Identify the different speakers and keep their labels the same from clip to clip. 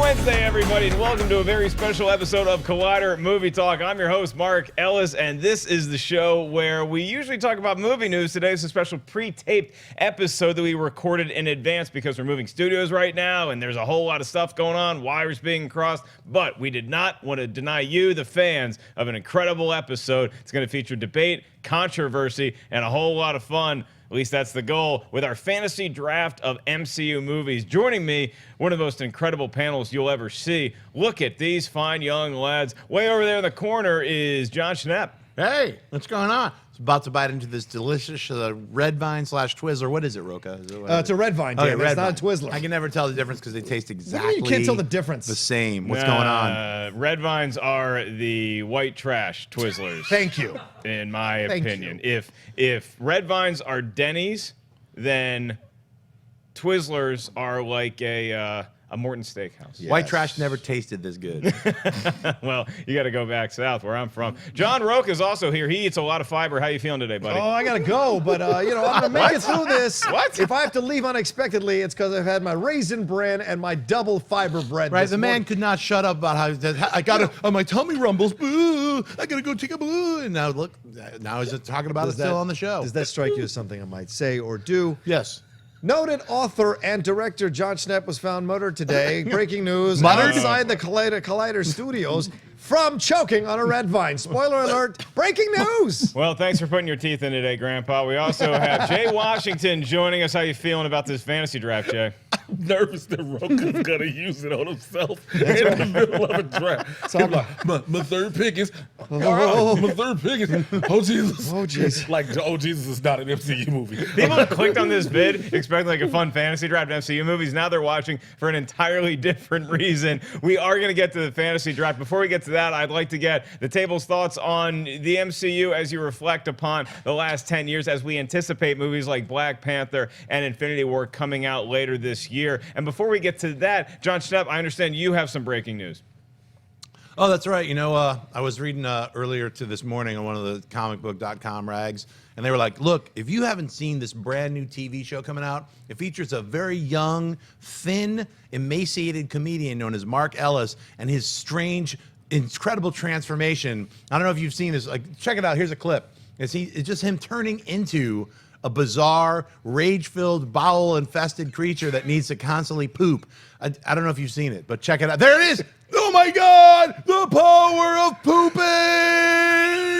Speaker 1: Wednesday, everybody, and welcome to a very special episode of Collider Movie Talk. I'm your host, Mark Ellis, and this is the show where we usually talk about movie news. Today is a special pre-taped episode that we recorded in advance because we're moving studios right now, and there's a whole lot of stuff going on, wires being crossed, but we did not want to deny you, the fans, of an incredible episode. It's going to feature debate, controversy, and a whole lot of fun. At least that's the goal, with our fantasy draft of MCU movies. Joining me, one of the most incredible panels you'll ever see. Look at these fine young lads. Way over there in the corner is Jon Schnepp.
Speaker 2: Hey, what's going on? It's about to bite into this delicious red vine / Twizzler. What is it, Rocha?
Speaker 3: It's a red vine,
Speaker 2: okay,
Speaker 3: it's not a Twizzler.
Speaker 2: I can never tell the difference because they taste exactly
Speaker 3: you can't tell the difference.
Speaker 2: The same. What's going on?
Speaker 1: Red vines are the white trash Twizzlers.
Speaker 3: Thank you.
Speaker 1: In my opinion. If red vines are Denny's, then Twizzlers are like a Morton Steakhouse.
Speaker 3: Yes.
Speaker 2: White trash never tasted this good.
Speaker 1: Well, you got to go back south where I'm from. John Rocha is also here. He eats a lot of fiber. How you feeling today, buddy?
Speaker 3: Oh, I gotta go, but I'm gonna make it through this.
Speaker 1: What?
Speaker 3: If I have to leave unexpectedly, it's because I've had my raisin bran and my double fiber bread.
Speaker 2: Right,
Speaker 3: this
Speaker 2: the man
Speaker 3: morning.
Speaker 2: could not shut up about how I got to. My tummy rumbles. Boo! I gotta go take a boo. And now look, now he's just talking about it still on the show.
Speaker 3: Does that strike you as something I might say or do?
Speaker 2: Yes.
Speaker 3: Noted author and director Jon Schnepp was found murdered today. Breaking news
Speaker 2: Murdered?
Speaker 3: outside the Collider Studios from choking on a red vine. Spoiler alert, breaking news.
Speaker 1: Well, thanks for putting your teeth in today, Grandpa. We also have Jay Washington joining us. How you feeling about this fantasy draft, Jay?
Speaker 4: Nervous that Rocha's gonna use it on himself in the middle of a draft.
Speaker 3: So I'm like,
Speaker 4: My third pick is. My third pick is. Oh Jesus!
Speaker 3: Oh, jeez.
Speaker 4: Like Oh Jesus is not an MCU movie.
Speaker 1: People clicked on this vid expecting like a fun fantasy draft MCU movies. Now they're watching for an entirely different reason. We are going to get to the fantasy draft. Before we get to that, I'd like to get the table's thoughts on the MCU as you reflect upon the last 10 years as we anticipate movies like Black Panther and Infinity War coming out later this year. And before we get to that, Jon Schnepp, I understand you have some breaking news.
Speaker 2: Oh, that's right. You know, I was reading earlier to this morning on one of the comicbook.com rags, and they were like, look, if you haven't seen this brand new TV show coming out, it features a very young, thin, emaciated comedian known as Mark Ellis and his strange, incredible transformation. I don't know if you've seen this. Like, check it out. Here's a clip. It's just him turning into a bizarre, rage-filled, bowel-infested creature that needs to constantly poop. I don't know if you've seen it, but check it out. There it is! Oh my God! The power of pooping!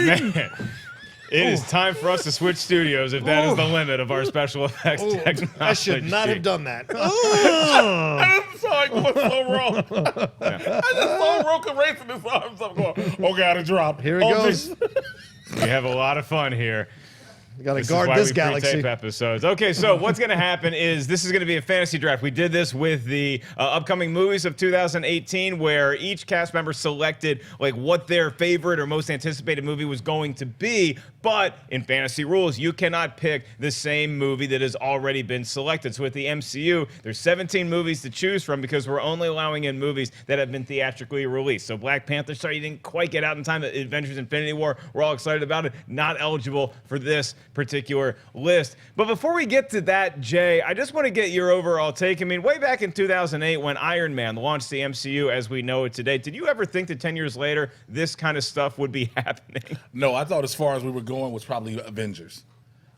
Speaker 1: Man, it is time for us to switch studios if that is the limit of our special effects technology.
Speaker 3: I should not have done that.
Speaker 4: I just saw it going so wrong. I just saw Rocha racing his arms up, going, "Oh God, it dropped."
Speaker 3: Here it goes.
Speaker 1: We have a lot of fun here.
Speaker 3: We gotta
Speaker 1: This
Speaker 3: guard
Speaker 1: is why
Speaker 3: this
Speaker 1: we
Speaker 3: galaxy.
Speaker 1: pre-tape episodes. Okay, so what's going to happen is this is going to be a fantasy draft. We did this with the upcoming movies of 2018, where each cast member selected like what their favorite or most anticipated movie was going to be. But in fantasy rules, you cannot pick the same movie that has already been selected. So with the MCU, there's 17 movies to choose from because we're only allowing in movies that have been theatrically released. So Black Panther, sorry, you didn't quite get out in time. Avengers Infinity War, we're all excited about it. Not eligible for this particular list. But before we get to that, Jay, I just want to get your overall take. I mean, way back in 2008 when Iron Man launched the MCU as we know it today, did you ever think that 10 years later this kind of stuff would be happening?
Speaker 4: No, I thought as far as we were going was probably Avengers.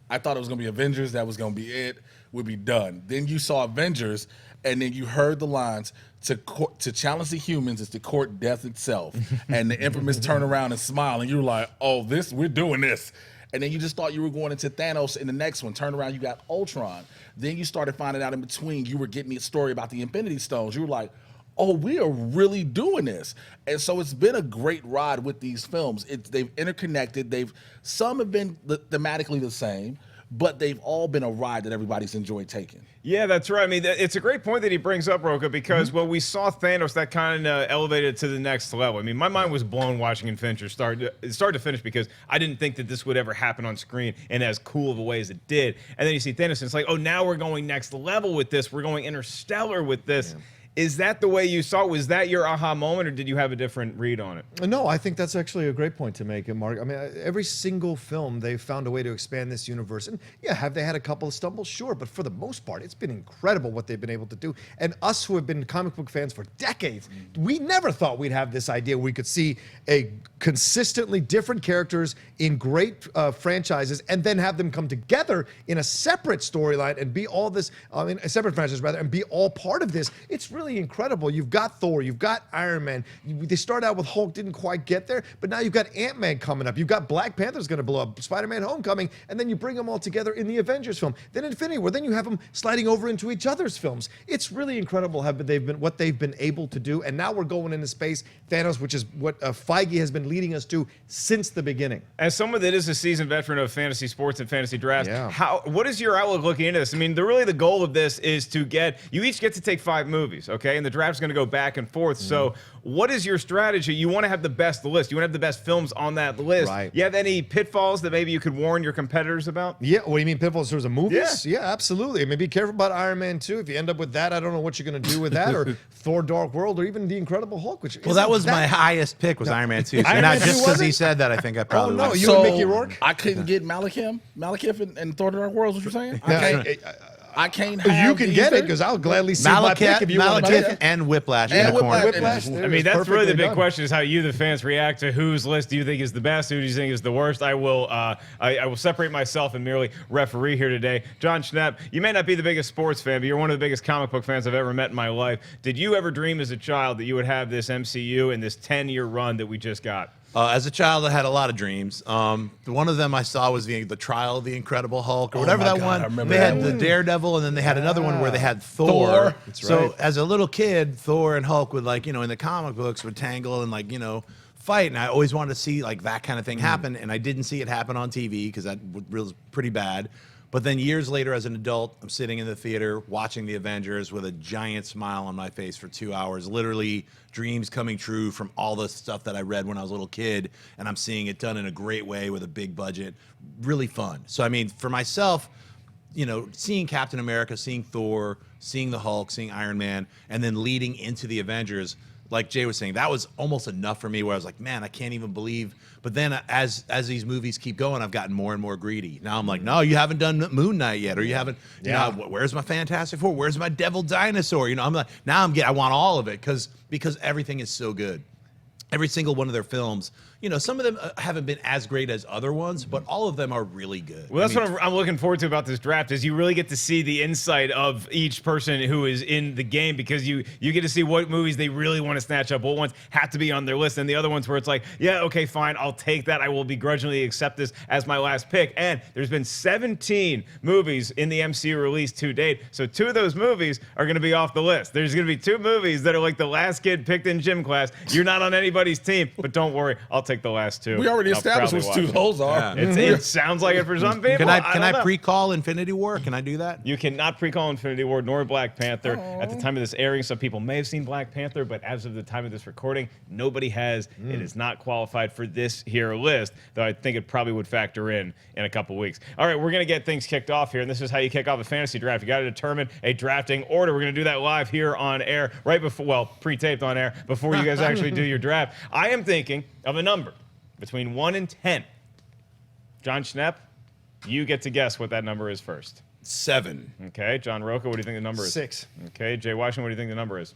Speaker 4: I thought it was going to be Avengers. That was going to be it. Would be done. Then you saw Avengers, and then you heard the lines, to challenge the humans is to court death itself. And the infamous turn around and smile, and you were like, oh, we're doing this. And then you just thought you were going into Thanos in the next one. Turn around, you got Ultron. Then you started finding out in between, you were getting the story about the Infinity Stones. You were like, oh, we are really doing this. And so it's been a great ride with these films. They've interconnected. Some have been thematically the same, but they've all been a ride that everybody's enjoyed taking.
Speaker 1: Yeah, that's right. I mean, it's a great point that he brings up, Rocha, because when we saw Thanos, that kind of elevated to the next level. I mean, my mind was blown watching Avenger start to finish because I didn't think that this would ever happen on screen in as cool of a way as it did. And then you see Thanos, and it's like, oh, now we're going next level with this. We're going interstellar with this. Yeah. Is that the way you saw it? Was that your aha moment, or did you have a different read on it?
Speaker 3: No, I think that's actually a great point to make, Mark. I mean, every single film, they've found a way to expand this universe. And yeah, have they had a couple of stumbles? Sure. But for the most part, it's been incredible what they've been able to do. And us who have been comic book fans for decades, we never thought we'd have this idea. We could see a consistently different characters in great franchises and then have them come together in a separate storyline and be all this, a separate franchise rather, and be all part of this. It's really incredible. You've got Thor, you've got Iron Man. They started out with Hulk, didn't quite get there, but now you've got Ant-Man coming up. You've got Black Panther's going to blow up, Spider-Man Homecoming, and then you bring them all together in the Avengers film. Then Infinity War, then you have them sliding over into each other's films. It's really incredible what they've been able to do, and now we're going into space. Thanos, which is what Feige has been leading us to since the beginning.
Speaker 1: As someone that is a seasoned veteran of fantasy sports and fantasy drafts,
Speaker 3: Yeah.
Speaker 1: what is your outlook looking into this? I mean, the goal of this is to you each get to take 5 movies, okay? And the draft's going to go back and forth. So what is your strategy? You want to have the best list. You want to have the best films on that list.
Speaker 3: Right.
Speaker 1: You have any pitfalls that maybe you could warn your competitors about?
Speaker 3: Yeah, what do you mean pitfalls in terms of movies?
Speaker 1: Yeah.
Speaker 3: Yeah, absolutely. I mean, be careful about Iron Man 2. If you end up with that, I don't know what you're going to do with that, or Thor Dark World, or even The Incredible Hulk, which
Speaker 2: Well, that was my highest pick was Iron Man 2. So
Speaker 3: Iron
Speaker 2: not
Speaker 3: Man 2
Speaker 2: just because
Speaker 3: was
Speaker 2: he
Speaker 3: it?
Speaker 2: said that, I think I probably
Speaker 3: no,
Speaker 2: would.
Speaker 3: you and Mickey Rourke?
Speaker 4: I couldn't get Malekith and Thor: The Dark World. What you're saying?
Speaker 3: Yeah,
Speaker 4: I can't.
Speaker 3: you
Speaker 4: have
Speaker 3: can
Speaker 4: these
Speaker 3: get it
Speaker 4: three.
Speaker 3: because I'll gladly see my pick if you want to
Speaker 2: Malekith
Speaker 3: take it.
Speaker 2: and Whiplash
Speaker 4: And
Speaker 2: in the corner.
Speaker 3: Whiplash.
Speaker 1: I mean, that's really the big question: is how you, the fans, react to whose list do you think is the best, who do you think is the worst. I will separate myself and merely referee here today. Jon Schnepp, you may not be the biggest sports fan, but you're one of the biggest comic book fans I've ever met in my life. Did you ever dream as a child that you would have this MCU and this 10-year run that we just got?
Speaker 2: As a child, I had a lot of dreams. One of them I saw was the Trial of the Incredible Hulk, or whatever
Speaker 4: my
Speaker 2: that
Speaker 4: God, I
Speaker 2: one.
Speaker 4: remember
Speaker 2: They
Speaker 4: that
Speaker 2: had
Speaker 4: one.
Speaker 2: the Daredevil, and then they had another one where they had Thor.
Speaker 4: Thor.
Speaker 3: That's
Speaker 2: So
Speaker 3: right.
Speaker 2: as a little kid, Thor and Hulk would in the comic books would tangle and fight, and I always wanted to see that kind of thing happen, and I didn't see it happen on TV because that was pretty bad. But then years later, as an adult, I'm sitting in the theater watching the Avengers with a giant smile on my face for 2 hours, literally dreams coming true from all the stuff that I read when I was a little kid, and I'm seeing it done in a great way with a big budget. Really fun. So, I mean, for myself, seeing Captain America, seeing Thor, seeing the Hulk, seeing Iron Man, and then leading into the Avengers, like Jay was saying, that was almost enough for me where I was like, man, I can't even believe. But then as these movies keep going, I've gotten more and more greedy. Now I'm like, no, you haven't done Moon Knight yet, or you haven't, where's my Fantastic Four? Where's my Devil Dinosaur? I'm like, now I want all of it because everything is so good. Every single one of their films, some of them haven't been as great as other ones, but all of them are really good.
Speaker 1: Well, that's what I'm looking forward to about this draft is you really get to see the insight of each person who is in the game, because you get to see what movies they really want to snatch up, what ones have to be on their list, and the other ones where it's like, yeah, okay, fine, I'll take that. I will begrudgingly accept this as my last pick. And there's been 17 movies in the MCU released to date, so 2 of those movies are going to be off the list. There's going to be 2 movies that are like the last kid picked in gym class. You're not on anybody's team, but don't worry, I'll take the last 2.
Speaker 4: We already
Speaker 1: I'll
Speaker 4: established
Speaker 1: probably
Speaker 4: which 2
Speaker 1: watch it.
Speaker 4: those are.
Speaker 1: It sounds like it for some people.
Speaker 2: Can I
Speaker 1: don't know.
Speaker 2: pre-call Infinity War? Can I do that?
Speaker 1: You cannot pre-call Infinity War nor Black Panther. At the time of this airing, some people may have seen Black Panther, but as of the time of this recording, nobody has. It is not qualified for this here list, though I think it probably would factor in a couple weeks. All right, we're going to get things kicked off here, and this is how you kick off a fantasy draft. You got to determine a drafting order. We're going to do that live here on air, right before, pre-taped on air, before you guys actually do your draft. I am thinking of a number between 1 and 10. Jon Schnepp, you get to guess what that number is first.
Speaker 2: 7.
Speaker 1: Okay, John Rocha, what do you think the number is?
Speaker 3: 6.
Speaker 1: Okay, Jay Washington, what do you think the number is?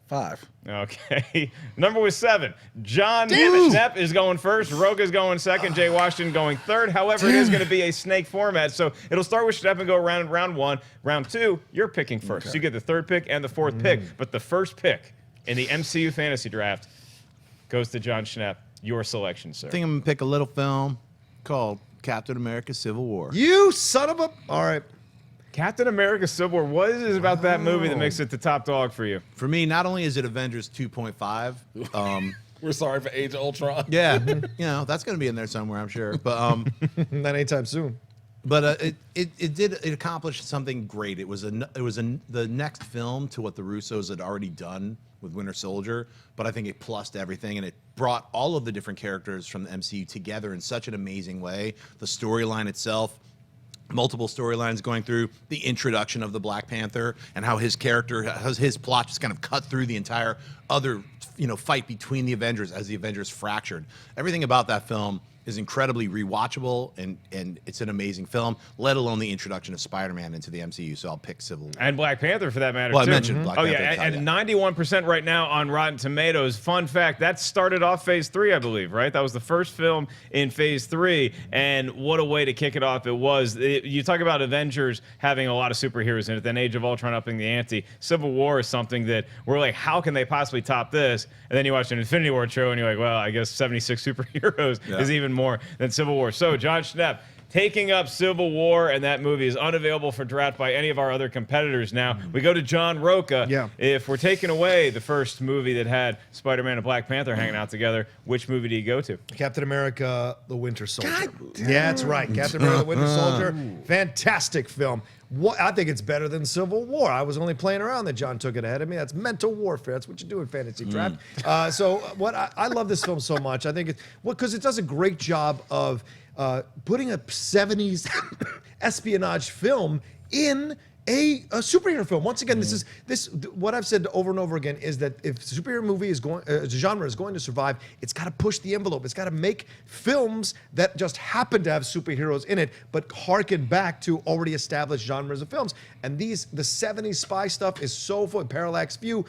Speaker 4: 5.
Speaker 1: Okay, number was 7. Jon Schnepp is going first. Rocha's going second. Jay Washington going third. However, it is going to be a snake format, so it'll start with Schnepp and go around round 1. Round 2, you're picking first. So you get the 3rd pick and the 4th pick, but the first pick in the MCU fantasy draft goes to Jon Schnepp. Your selection, sir.
Speaker 2: I think I'm going to pick a little film called Captain America Civil War.
Speaker 3: You son of a... All right.
Speaker 1: Captain America Civil War. What is it about that movie that makes it the top dog for you?
Speaker 2: For me, not only is it Avengers 2.5,
Speaker 4: We're sorry for Age of Ultron.
Speaker 2: yeah, that's going to be in there somewhere, I'm sure. But
Speaker 3: Not anytime soon.
Speaker 2: But it accomplished something great. It was the next film to what the Russos had already done with Winter Soldier, but I think it plussed everything, and it brought all of the different characters from the MCU together in such an amazing way. The storyline itself, multiple storylines going through the introduction of the Black Panther and how his character, has his plot just kind of cut through the entire other, fight between the Avengers as the Avengers fractured. Everything about that film is incredibly rewatchable, and it's an amazing film, let alone the introduction of Spider-Man into the MCU. So I'll pick Civil War.
Speaker 1: And Black Panther for that matter,
Speaker 2: Well,
Speaker 1: too.
Speaker 2: I mentioned Black Panther.
Speaker 1: And 91% right now on Rotten Tomatoes. Fun fact, that started off Phase 3, I believe, right? That was the first film in Phase 3, and what a way to kick it off it was. You talk about Avengers having a lot of superheroes in it, then Age of Ultron upping the ante. Civil War is something that we're like, how can they possibly top this? And then you watch an Infinity War show, and you're like, well, I guess 76 superheroes is even more than Civil War. So, Jon Schnepp taking up Civil War, and that movie is unavailable for draft by any of our other competitors now. We go to John Rocha.
Speaker 3: Yeah.
Speaker 1: If we're taking away the first movie that had Spider-Man and Black Panther hanging out together, which movie do you go to?
Speaker 3: Captain America, The Winter Soldier. Yeah, that's right. Captain America, The Winter Soldier. Fantastic film. I think it's better than Civil War. I was only playing around that John took it ahead of me. That's mental warfare. That's what you do in fantasy draft. I love this film so much. I think it's because it does a great job of putting a 70s espionage film in a superhero film. Once again, what I've said over and over again is that if superhero movie is going, genre is going to survive, it's got to push the envelope. It's got to make films that just happen to have superheroes in it, but harken back to already established genres of films. And the 70s spy stuff is so fun. Parallax View,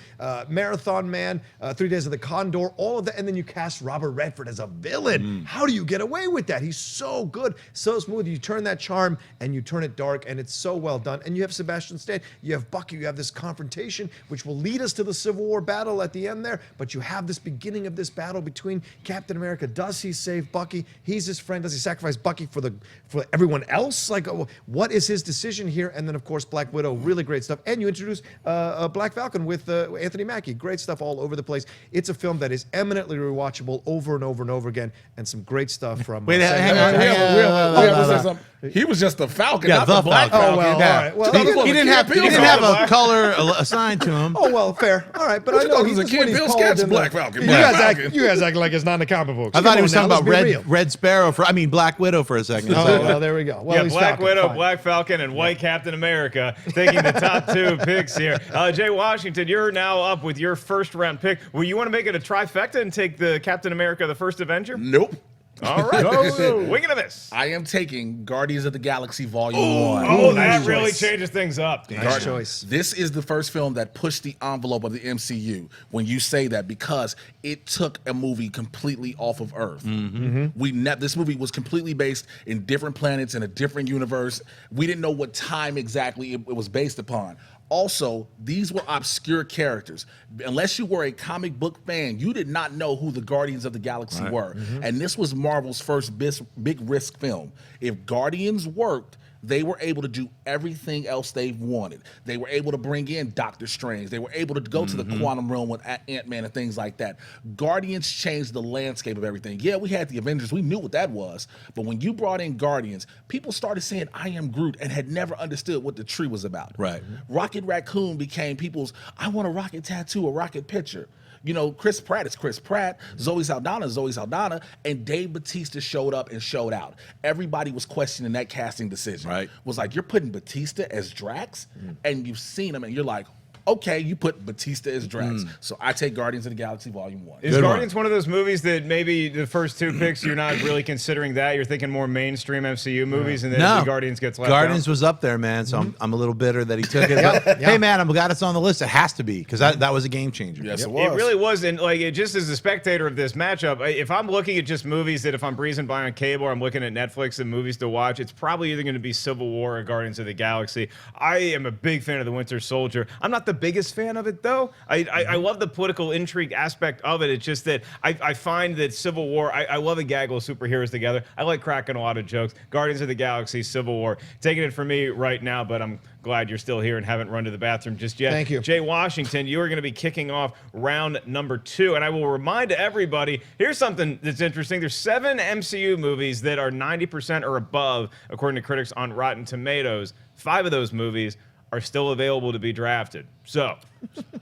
Speaker 3: Marathon Man, 3 Days of the Condor, all of that, and then you cast Robert Redford as a villain. How do you get away with that? He's so good, so smooth. You turn that charm and you turn it dark, and it's so well done. And you have Sebastian Stan, you have Bucky, you have this confrontation, which will lead us to the Civil War battle at the end there, but you have this beginning of this battle between Captain America. Does he save Bucky? He's his friend. Does he sacrifice Bucky for everyone else? Like, what is his decision here? And then, of course, Black Widow, really great stuff. And you introduce Black Falcon with Anthony Mackie. Great stuff all over the place. It's a film that is eminently rewatchable over and over and over again, and some great stuff from...
Speaker 2: Wait, hang on.
Speaker 4: He was just the Falcon,
Speaker 2: Yeah,
Speaker 4: not
Speaker 2: the
Speaker 4: the Black
Speaker 2: Falcon.
Speaker 4: Falcon.
Speaker 3: Oh, well, all right. Well,
Speaker 2: He didn't have a color assigned to him.
Speaker 3: Oh, well, fair. All right, but
Speaker 4: What
Speaker 3: I
Speaker 4: you
Speaker 3: know
Speaker 4: thought
Speaker 3: he's
Speaker 4: it was a
Speaker 3: just when
Speaker 4: Kid
Speaker 3: he's
Speaker 4: Bill
Speaker 3: called
Speaker 4: sketch?
Speaker 3: in the-
Speaker 4: Black Falcon,
Speaker 3: You
Speaker 4: Black
Speaker 3: guys
Speaker 4: Falcon.
Speaker 3: you guys act like it's not in the comic books.
Speaker 2: I thought he was
Speaker 3: Come on
Speaker 2: talking
Speaker 3: now,
Speaker 2: about
Speaker 3: let's be real.
Speaker 2: Red Sparrow Black Widow for a second.
Speaker 3: Oh, well, there we go. Well,
Speaker 1: Yeah,
Speaker 3: he's
Speaker 1: Black
Speaker 3: Falcon,
Speaker 1: Widow,
Speaker 3: fine.
Speaker 1: Black Falcon, and White Captain America taking the top two picks here. Jay Washington, you're now up with your first round pick. Well, you want to make it a trifecta and take the Captain America, the first Avenger?
Speaker 4: Nope.
Speaker 1: All right. Wing of this.
Speaker 4: I am taking Guardians of the Galaxy Volume 1.
Speaker 1: Oh, that
Speaker 3: nice
Speaker 1: really
Speaker 3: choice.
Speaker 1: changes things up.
Speaker 3: Nice choice.
Speaker 4: This is the first film that pushed the envelope of the MCU when you say that, because it took a movie completely off of Earth. This movie was completely based in different planets in a different universe. We didn't know what time exactly it was based upon. Also, these were obscure characters. Unless you were a comic book fan, you did not know who the Guardians of the Galaxy were. And this was Marvel's first big risk film. If Guardians worked, they were able to do everything else they wanted. They were able to bring in Doctor Strange. They were able to go to the quantum realm with Ant-Man and things like that. Guardians changed the landscape of everything. Yeah, we had the Avengers. We knew what that was. But when you brought in Guardians, people started saying, I am Groot, and had never understood what the tree was about.
Speaker 2: Right.
Speaker 4: Rocket Raccoon became people's, I want a rocket tattoo, a rocket picture. You know, Chris Pratt is Chris Pratt, Zoe Saldana is Zoe Saldana, and Dave Bautista showed up and showed out. Everybody was questioning that casting decision.
Speaker 2: Right.
Speaker 4: Was like, you're putting Bautista as Drax, and you've seen him, and you're like, okay, you put Bautista as Drax. So I take Guardians of the Galaxy Volume 1.
Speaker 1: Is Guardians one of those movies that maybe the first two picks, you're not really considering that? You're thinking more mainstream MCU movies, and then the Guardians gets left
Speaker 2: Guardians
Speaker 1: out?
Speaker 2: was up there, man, so I'm a little bitter that he took it. But, hey, man, I'm glad it's on the list. It has to be, because that was a game changer.
Speaker 4: Yes, it
Speaker 1: It
Speaker 4: was.
Speaker 1: really was, and like, just as a spectator of this matchup, if I'm looking at just movies that if I'm breezing by on cable or I'm looking at Netflix and movies to watch, it's probably either going to be Civil War or Guardians of the Galaxy. I am a big fan of the Winter Soldier. I'm not the biggest fan of it, though. I love the political intrigue aspect of it. It's just that I find that Civil War, I love a gaggle of superheroes together. I like cracking a lot of jokes. Guardians of the Galaxy, Civil War. Taking it from me right now, but I'm glad you're still here and haven't run to the bathroom just yet.
Speaker 3: Thank you.
Speaker 1: Jay Washington, you are going to be kicking off round number 2. And I will remind everybody, here's something that's interesting. There's 7 MCU movies that are 90% or above, according to critics on Rotten Tomatoes. 5 of those movies are still available to be drafted. So,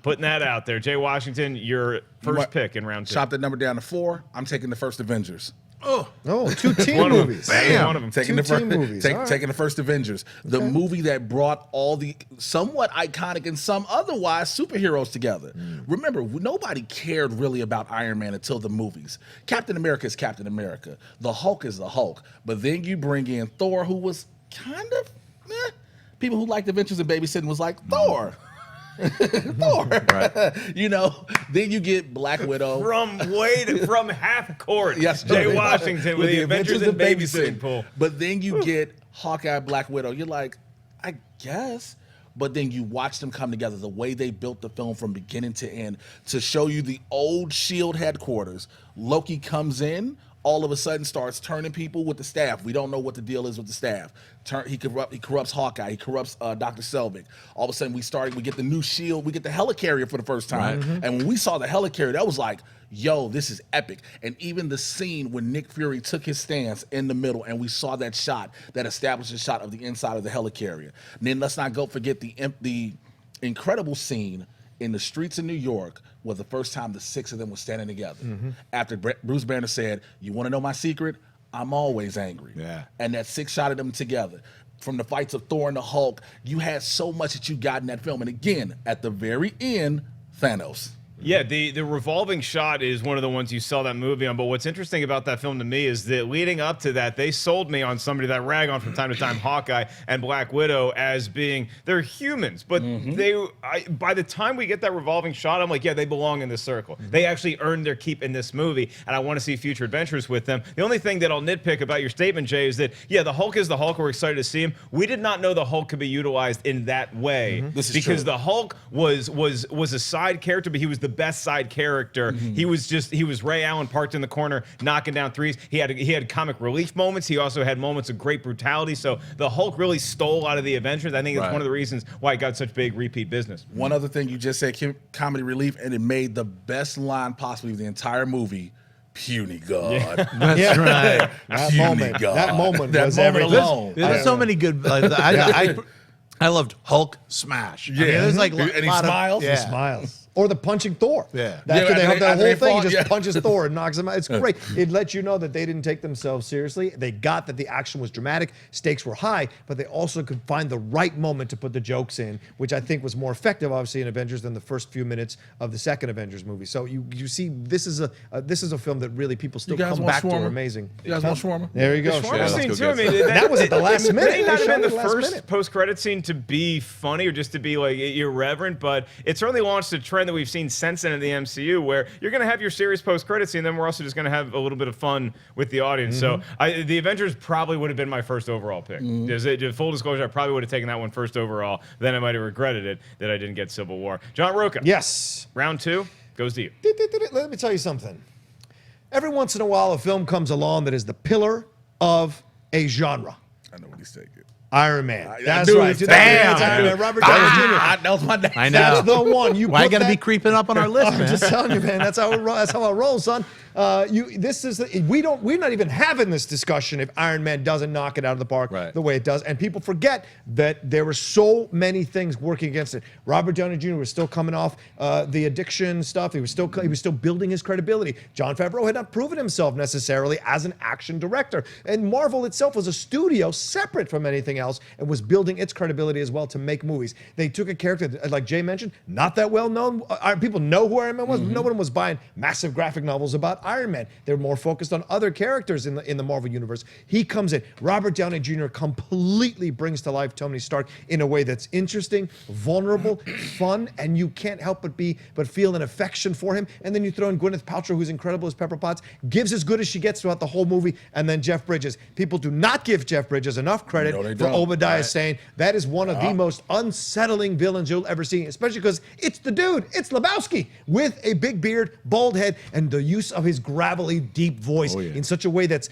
Speaker 1: putting that out there. Jay Washington, your first pick in round 2.
Speaker 4: Chop that number down to 4. I'm taking the first Avengers.
Speaker 3: Oh, two teen
Speaker 1: One of them.
Speaker 3: movies.
Speaker 1: Bam. One of them.
Speaker 4: Taking
Speaker 3: Two
Speaker 4: the first,
Speaker 3: teen movies. All right.
Speaker 4: taking the first Avengers, the movie that brought all the somewhat iconic and some otherwise superheroes together. Remember, nobody cared really about Iron Man until the movies. Captain America is Captain America. The Hulk is the Hulk. But then you bring in Thor, who was kind of people who liked Adventures in Babysitting was like Thor. Thor.
Speaker 2: Right.
Speaker 4: You know, then you get Black Widow.
Speaker 1: From half court.
Speaker 4: Yes,
Speaker 1: Jay Washington with the Avengers and Babysitting Pool.
Speaker 4: But then you get Hawkeye, Black Widow. You're like, I guess. But then you watch them come together, the way they built the film from beginning to end to show you the old S.H.I.E.L.D. headquarters. Loki comes in, all of a sudden starts turning people with the staff. We don't know what the deal is with the staff. He corrupts Hawkeye. He corrupts Dr. Selvig. All of a sudden we get the new S.H.I.E.L.D. We get the helicarrier for the first time.
Speaker 2: Right.
Speaker 4: And when we saw the helicarrier, that was like, yo, this is epic. And even the scene when Nick Fury took his stance in the middle and we saw that shot, that established a shot of the inside of the helicarrier. And then let's not forget the incredible scene in the streets of New York was the first time the six of them were standing together. After Bruce Banner said, you want to know my secret? I'm always angry.
Speaker 2: Yeah.
Speaker 4: And that six shot of them together. From the fights of Thor and the Hulk, you had so much that you got in that film. And again, at the very end, Thanos.
Speaker 1: Yeah, the revolving shot is one of the ones you saw that movie on. But what's interesting about that film to me is that leading up to that, they sold me on somebody that rag on from time to time Hawkeye and Black Widow as being, they're humans. But by the time we get that revolving shot, I'm like, yeah, they belong in this circle. They actually earned their keep in this movie, and I want to see future adventures with them. The only thing that I'll nitpick about your statement, Jay, is that, yeah, the Hulk is the Hulk. We're excited to see him. We did not know the Hulk could be utilized in that way.
Speaker 4: This is
Speaker 1: because
Speaker 4: true.
Speaker 1: the Hulk was a side character, but he was the best side character. He was Ray Allen parked in the corner knocking down threes. He had comic relief moments. He also had moments of great brutality. So the Hulk really stole out of the Avengers. I think it's
Speaker 2: Right.
Speaker 1: one of the reasons why it got such big repeat business.
Speaker 4: One other thing you just said, comedy relief, and it made the best line possibly of the entire movie, puny God.
Speaker 2: That's right.
Speaker 3: That
Speaker 4: Puny
Speaker 3: moment.
Speaker 4: God.
Speaker 3: That moment
Speaker 4: That
Speaker 3: was
Speaker 4: moment
Speaker 3: everything.
Speaker 4: alone.
Speaker 2: There's so many good. I loved Hulk smash. I mean, there's like
Speaker 4: And he
Speaker 2: lot of-
Speaker 4: smiles?
Speaker 2: Yeah.
Speaker 3: Smiles. Or the punching Thor.
Speaker 2: Yeah.
Speaker 3: After
Speaker 4: Yeah,
Speaker 3: they have that
Speaker 4: after
Speaker 3: whole
Speaker 4: they
Speaker 3: thing,
Speaker 4: fought,
Speaker 3: he just
Speaker 4: yeah.
Speaker 3: punches Thor and knocks him out. It's great. It lets you know that they didn't take themselves seriously. They got that the action was dramatic, stakes were high, but they also could find the right moment to put the jokes in, which I think was more effective, obviously, in Avengers than the first few minutes of the second Avengers movie. So you see, this is a film that really people still
Speaker 4: You guys
Speaker 3: come
Speaker 4: want
Speaker 3: back to.
Speaker 4: shawarma?
Speaker 3: Amazing.
Speaker 4: You guys want shawarma?
Speaker 3: There you go.
Speaker 1: The shawarma
Speaker 2: let's
Speaker 1: scene
Speaker 2: go
Speaker 1: too. I
Speaker 2: get
Speaker 1: mean,
Speaker 3: That was at the last
Speaker 1: it
Speaker 3: minute.
Speaker 1: may not
Speaker 3: They
Speaker 1: have
Speaker 3: shot
Speaker 1: been
Speaker 3: it
Speaker 1: the
Speaker 3: last
Speaker 1: first
Speaker 3: minute.
Speaker 1: post-credit scene to be funny or just to be like irreverent, but it certainly launched a trend that we've seen since then in the MCU, where you're going to have your serious post-credit scene, and then we're also just going to have a little bit of fun with the audience. So the Avengers probably would have been my first overall pick. Full disclosure, I probably would have taken that one first overall. Then I might have regretted it that I didn't get Civil War. John Rocha.
Speaker 3: Yes.
Speaker 1: Round 2 goes to you.
Speaker 3: Let me tell you something. Every once in a while, a film comes along that is the pillar of a genre.
Speaker 4: I know what he's taking.
Speaker 3: Iron Man.
Speaker 4: I
Speaker 3: That's
Speaker 4: knew
Speaker 3: right.
Speaker 4: it.
Speaker 3: 2008
Speaker 2: Damn.
Speaker 3: Iron Man. Robert Downey Jr.
Speaker 4: That was my name.
Speaker 2: I know.
Speaker 3: That's the one. You
Speaker 2: Why
Speaker 3: put
Speaker 2: got to
Speaker 3: that-
Speaker 2: be creeping up on our list,
Speaker 3: I'm
Speaker 2: man?
Speaker 3: just telling you, man. That's how it rolls, son. We're not even having this discussion if Iron Man doesn't knock it out of the park
Speaker 2: Right.
Speaker 3: the way it does, and people forget that there were so many things working against it. Robert Downey Jr. was still coming off the addiction stuff. He was still building his credibility. Jon Favreau had not proven himself necessarily as an action director, and Marvel itself was a studio separate from anything else and was building its credibility as well to make movies. They took a character that, like Jay mentioned, not that well known. People know who Iron Man was. No one was buying massive graphic novels about Iron Man. They were more focused on other characters in the Marvel universe. He comes in. Robert Downey Jr. completely brings to life Tony Stark in a way that's interesting, vulnerable, fun, and you can't help but feel an affection for him. And then you throw in Gwyneth Paltrow, who's incredible as Pepper Potts, gives as good as she gets throughout the whole movie, and then Jeff Bridges. People do not give Jeff Bridges enough credit
Speaker 4: No, they
Speaker 3: for
Speaker 4: don't.
Speaker 3: Obadiah Stane. That is one of the most unsettling villains you'll ever see, especially because it's the dude. It's Lebowski with a big beard, bald head, and the use of his gravelly, deep voice in such a way that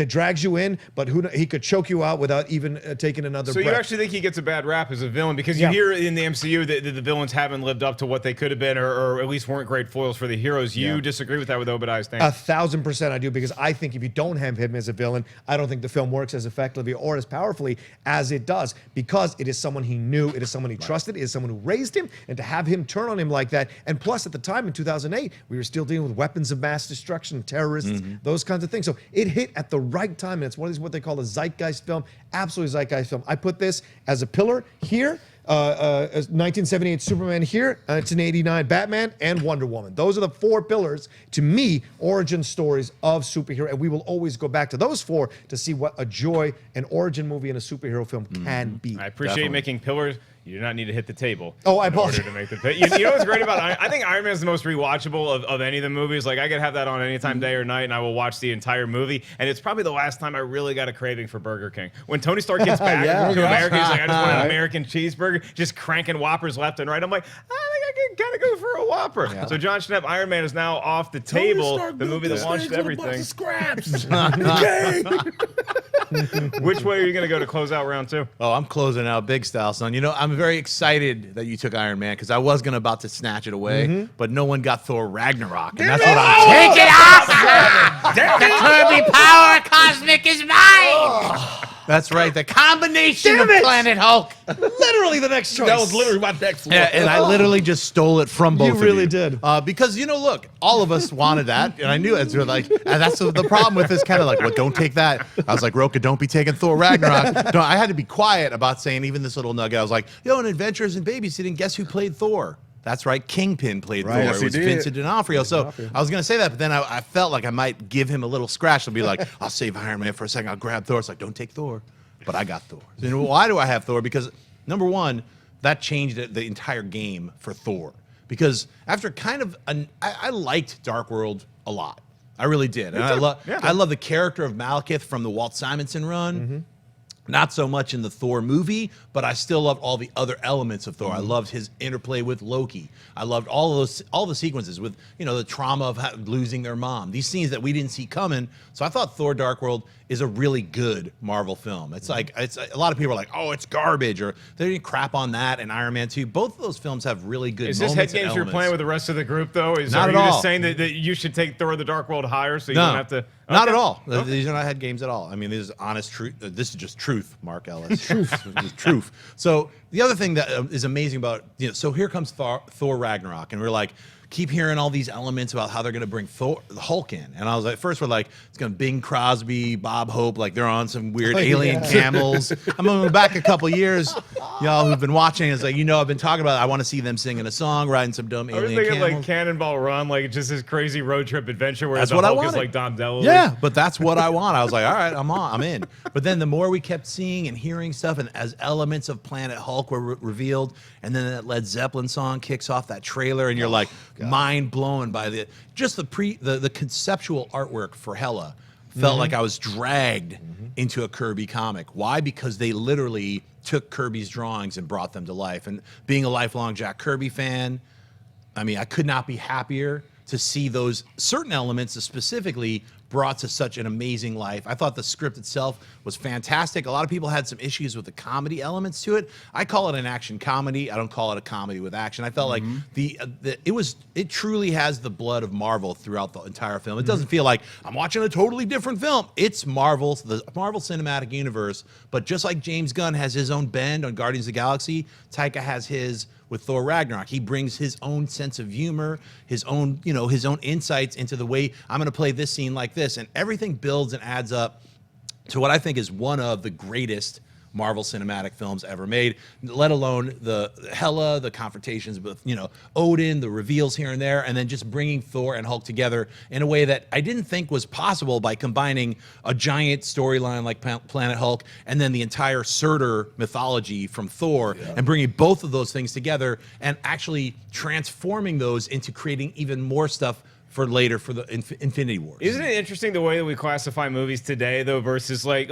Speaker 3: drags you in, but he could choke you out without even taking another
Speaker 1: So
Speaker 3: breath.
Speaker 1: you actually think he gets a bad rap as a villain because you hear in the MCU that the villains haven't lived up to what they could have been, or at least weren't great foils for the heroes. You disagree with that with Obadiah Stane?
Speaker 3: 1,000% I do, because I think if you don't have him as a villain, I don't think the film works as effectively or as powerfully as it does, because it is someone he knew, it is someone he trusted, it is someone who raised him, and to have him turn on him like that, and plus at the time in 2008, we were still dealing with weapons of mass mass destruction, terrorists, those kinds of things. So it hit at the right time, and it's one of these what they call a zeitgeist film, absolutely zeitgeist film. I put this as a pillar here. 1978 Superman here, 1989 Batman, and Wonder Woman. Those are the 4 pillars, to me, origin stories of superhero. And we will always go back to those 4 to see what a joy an origin movie and a superhero film can be.
Speaker 1: I appreciate you making pillars. You do not need to hit the table.
Speaker 3: Oh, I
Speaker 1: in order
Speaker 3: apologize.
Speaker 1: to make the you know what's great about I think Iron Man is the most rewatchable of any of the movies. Like I could have that on anytime, day or night, and I will watch the entire movie. And it's probably the last time I really got a craving for Burger King. When Tony Stark gets back to America, he's like, I just want an American cheeseburger, just cranking Whoppers left and right. I'm like, I think I can kind of go for a Whopper. Yeah. So Jon Schnepp, Iron Man is now off the table. The movie that launched everything.
Speaker 4: Scraps.
Speaker 1: Which way are you going to go to close out round 2?
Speaker 2: Oh, I'm closing out big style, son. You know, I'm very excited that you took Iron Man because I was about to snatch it away, but no one got Thor Ragnarok, and that's what I'm
Speaker 5: Take it off! The Kirby power cosmic is mine!
Speaker 2: That's right, the combination of
Speaker 3: it!
Speaker 2: Planet Hulk.
Speaker 3: Literally the next choice.
Speaker 4: That was literally my next one.
Speaker 2: Yeah, and I literally just stole it from both of you.
Speaker 3: really did.
Speaker 2: Because, you know, look, all of us wanted that, and I knew it. So like, and that's the problem with this kind of like, well, don't take that. I was like, Rocha, don't be taking Thor Ragnarok. No, I had to be quiet about saying even this little nugget. I was like, yo, in Adventures in Babysitting, guess who played Thor? That's right, Kingpin played Thor.
Speaker 4: Yes,
Speaker 2: It
Speaker 4: he
Speaker 2: was
Speaker 4: did.
Speaker 2: Vincent D'Onofrio. So I was going to say that, but then I felt like I might give him a little scratch. I'll be like, I'll save Iron Man for a second. I'll grab Thor. It's like, don't take Thor. But I got Thor. So, you know, why do I have Thor? Because, number one, that changed the entire game for Thor. Because after kind of, I liked Dark World a lot. I really did. And I love the character of Malekith from the Walt Simonson run. Not so much in the Thor movie, but I still loved all the other elements of Thor. I loved his interplay with Loki. I loved all the sequences with, you know, the trauma of losing their mom. These scenes that we didn't see coming. So I thought Thor: Dark World is a really good Marvel film. It's like a lot of people are like, oh, it's garbage, or they didn't crap on that. And Iron Man 2, both of those films have really good.
Speaker 1: Is this
Speaker 2: moments
Speaker 1: head
Speaker 2: and
Speaker 1: games you're
Speaker 2: elements.
Speaker 1: playing with the rest of the group, though?
Speaker 2: Not
Speaker 1: are
Speaker 2: at
Speaker 1: you
Speaker 2: all.
Speaker 1: just saying that you should take Thor: The Dark World higher so you
Speaker 2: No,
Speaker 1: don't have to?
Speaker 2: not
Speaker 1: Okay.
Speaker 2: at all.
Speaker 1: Okay.
Speaker 2: These are not head games at all. I mean, this is honest truth. This is just truth, Mark Ellis. Truth. So the other thing that is amazing about, you know, so here comes Thor Ragnarok, and we're like, keep hearing all these elements about how they're going to bring the Hulk in. And I was like, first we're like, it's going to Bing Crosby, Bob Hope, like they're on some weird alien camels. I'm going back a couple years. Y'all who've been watching, it's like, you know, I've been talking about it. I want to see them singing a song, riding some dumb
Speaker 1: I was
Speaker 2: alien
Speaker 1: thinking
Speaker 2: camels.
Speaker 1: like Cannonball Run, like just this crazy road trip adventure where
Speaker 2: That's
Speaker 1: the
Speaker 2: what I
Speaker 1: Hulk is
Speaker 2: wanted.
Speaker 1: like Dom DeLuise.
Speaker 2: Yeah, but that's what I want. I was like, all right, I'm in. But then the more we kept seeing and hearing stuff, and as elements of Planet Hulk were revealed, and then that Led Zeppelin song kicks off that trailer, and you're like mind blown by the conceptual artwork for Hela. Felt like I was dragged into a Kirby comic. Why? Because they literally took Kirby's drawings and brought them to life. And being a lifelong Jack Kirby fan, I mean, I could not be happier to see those certain elements specifically brought to such an amazing life. I thought the script itself was fantastic. A lot of people had some issues with the comedy elements to it. I call it an action comedy. I don't call it a comedy with action. I felt like it truly has the blood of Marvel throughout the entire film. It doesn't feel like I'm watching a totally different film. It's Marvel, the Marvel Cinematic Universe, but just like James Gunn has his own bend on Guardians of the Galaxy, Taika has his with Thor Ragnarok. He brings his own sense of humor, his own insights into the way I'm going to play this scene like this, and everything builds and adds up to what I think is one of the greatest Marvel cinematic films ever made, let alone the Hela, the confrontations with, Odin, the reveals here and there, and then just bringing Thor and Hulk together in a way that I didn't think was possible by combining a giant storyline like Planet Hulk and then the entire Surtur mythology from Thor and bringing both of those things together and actually transforming those into creating even more stuff for later for the Infinity Wars.
Speaker 1: Isn't it interesting the way that we classify movies today, though, versus like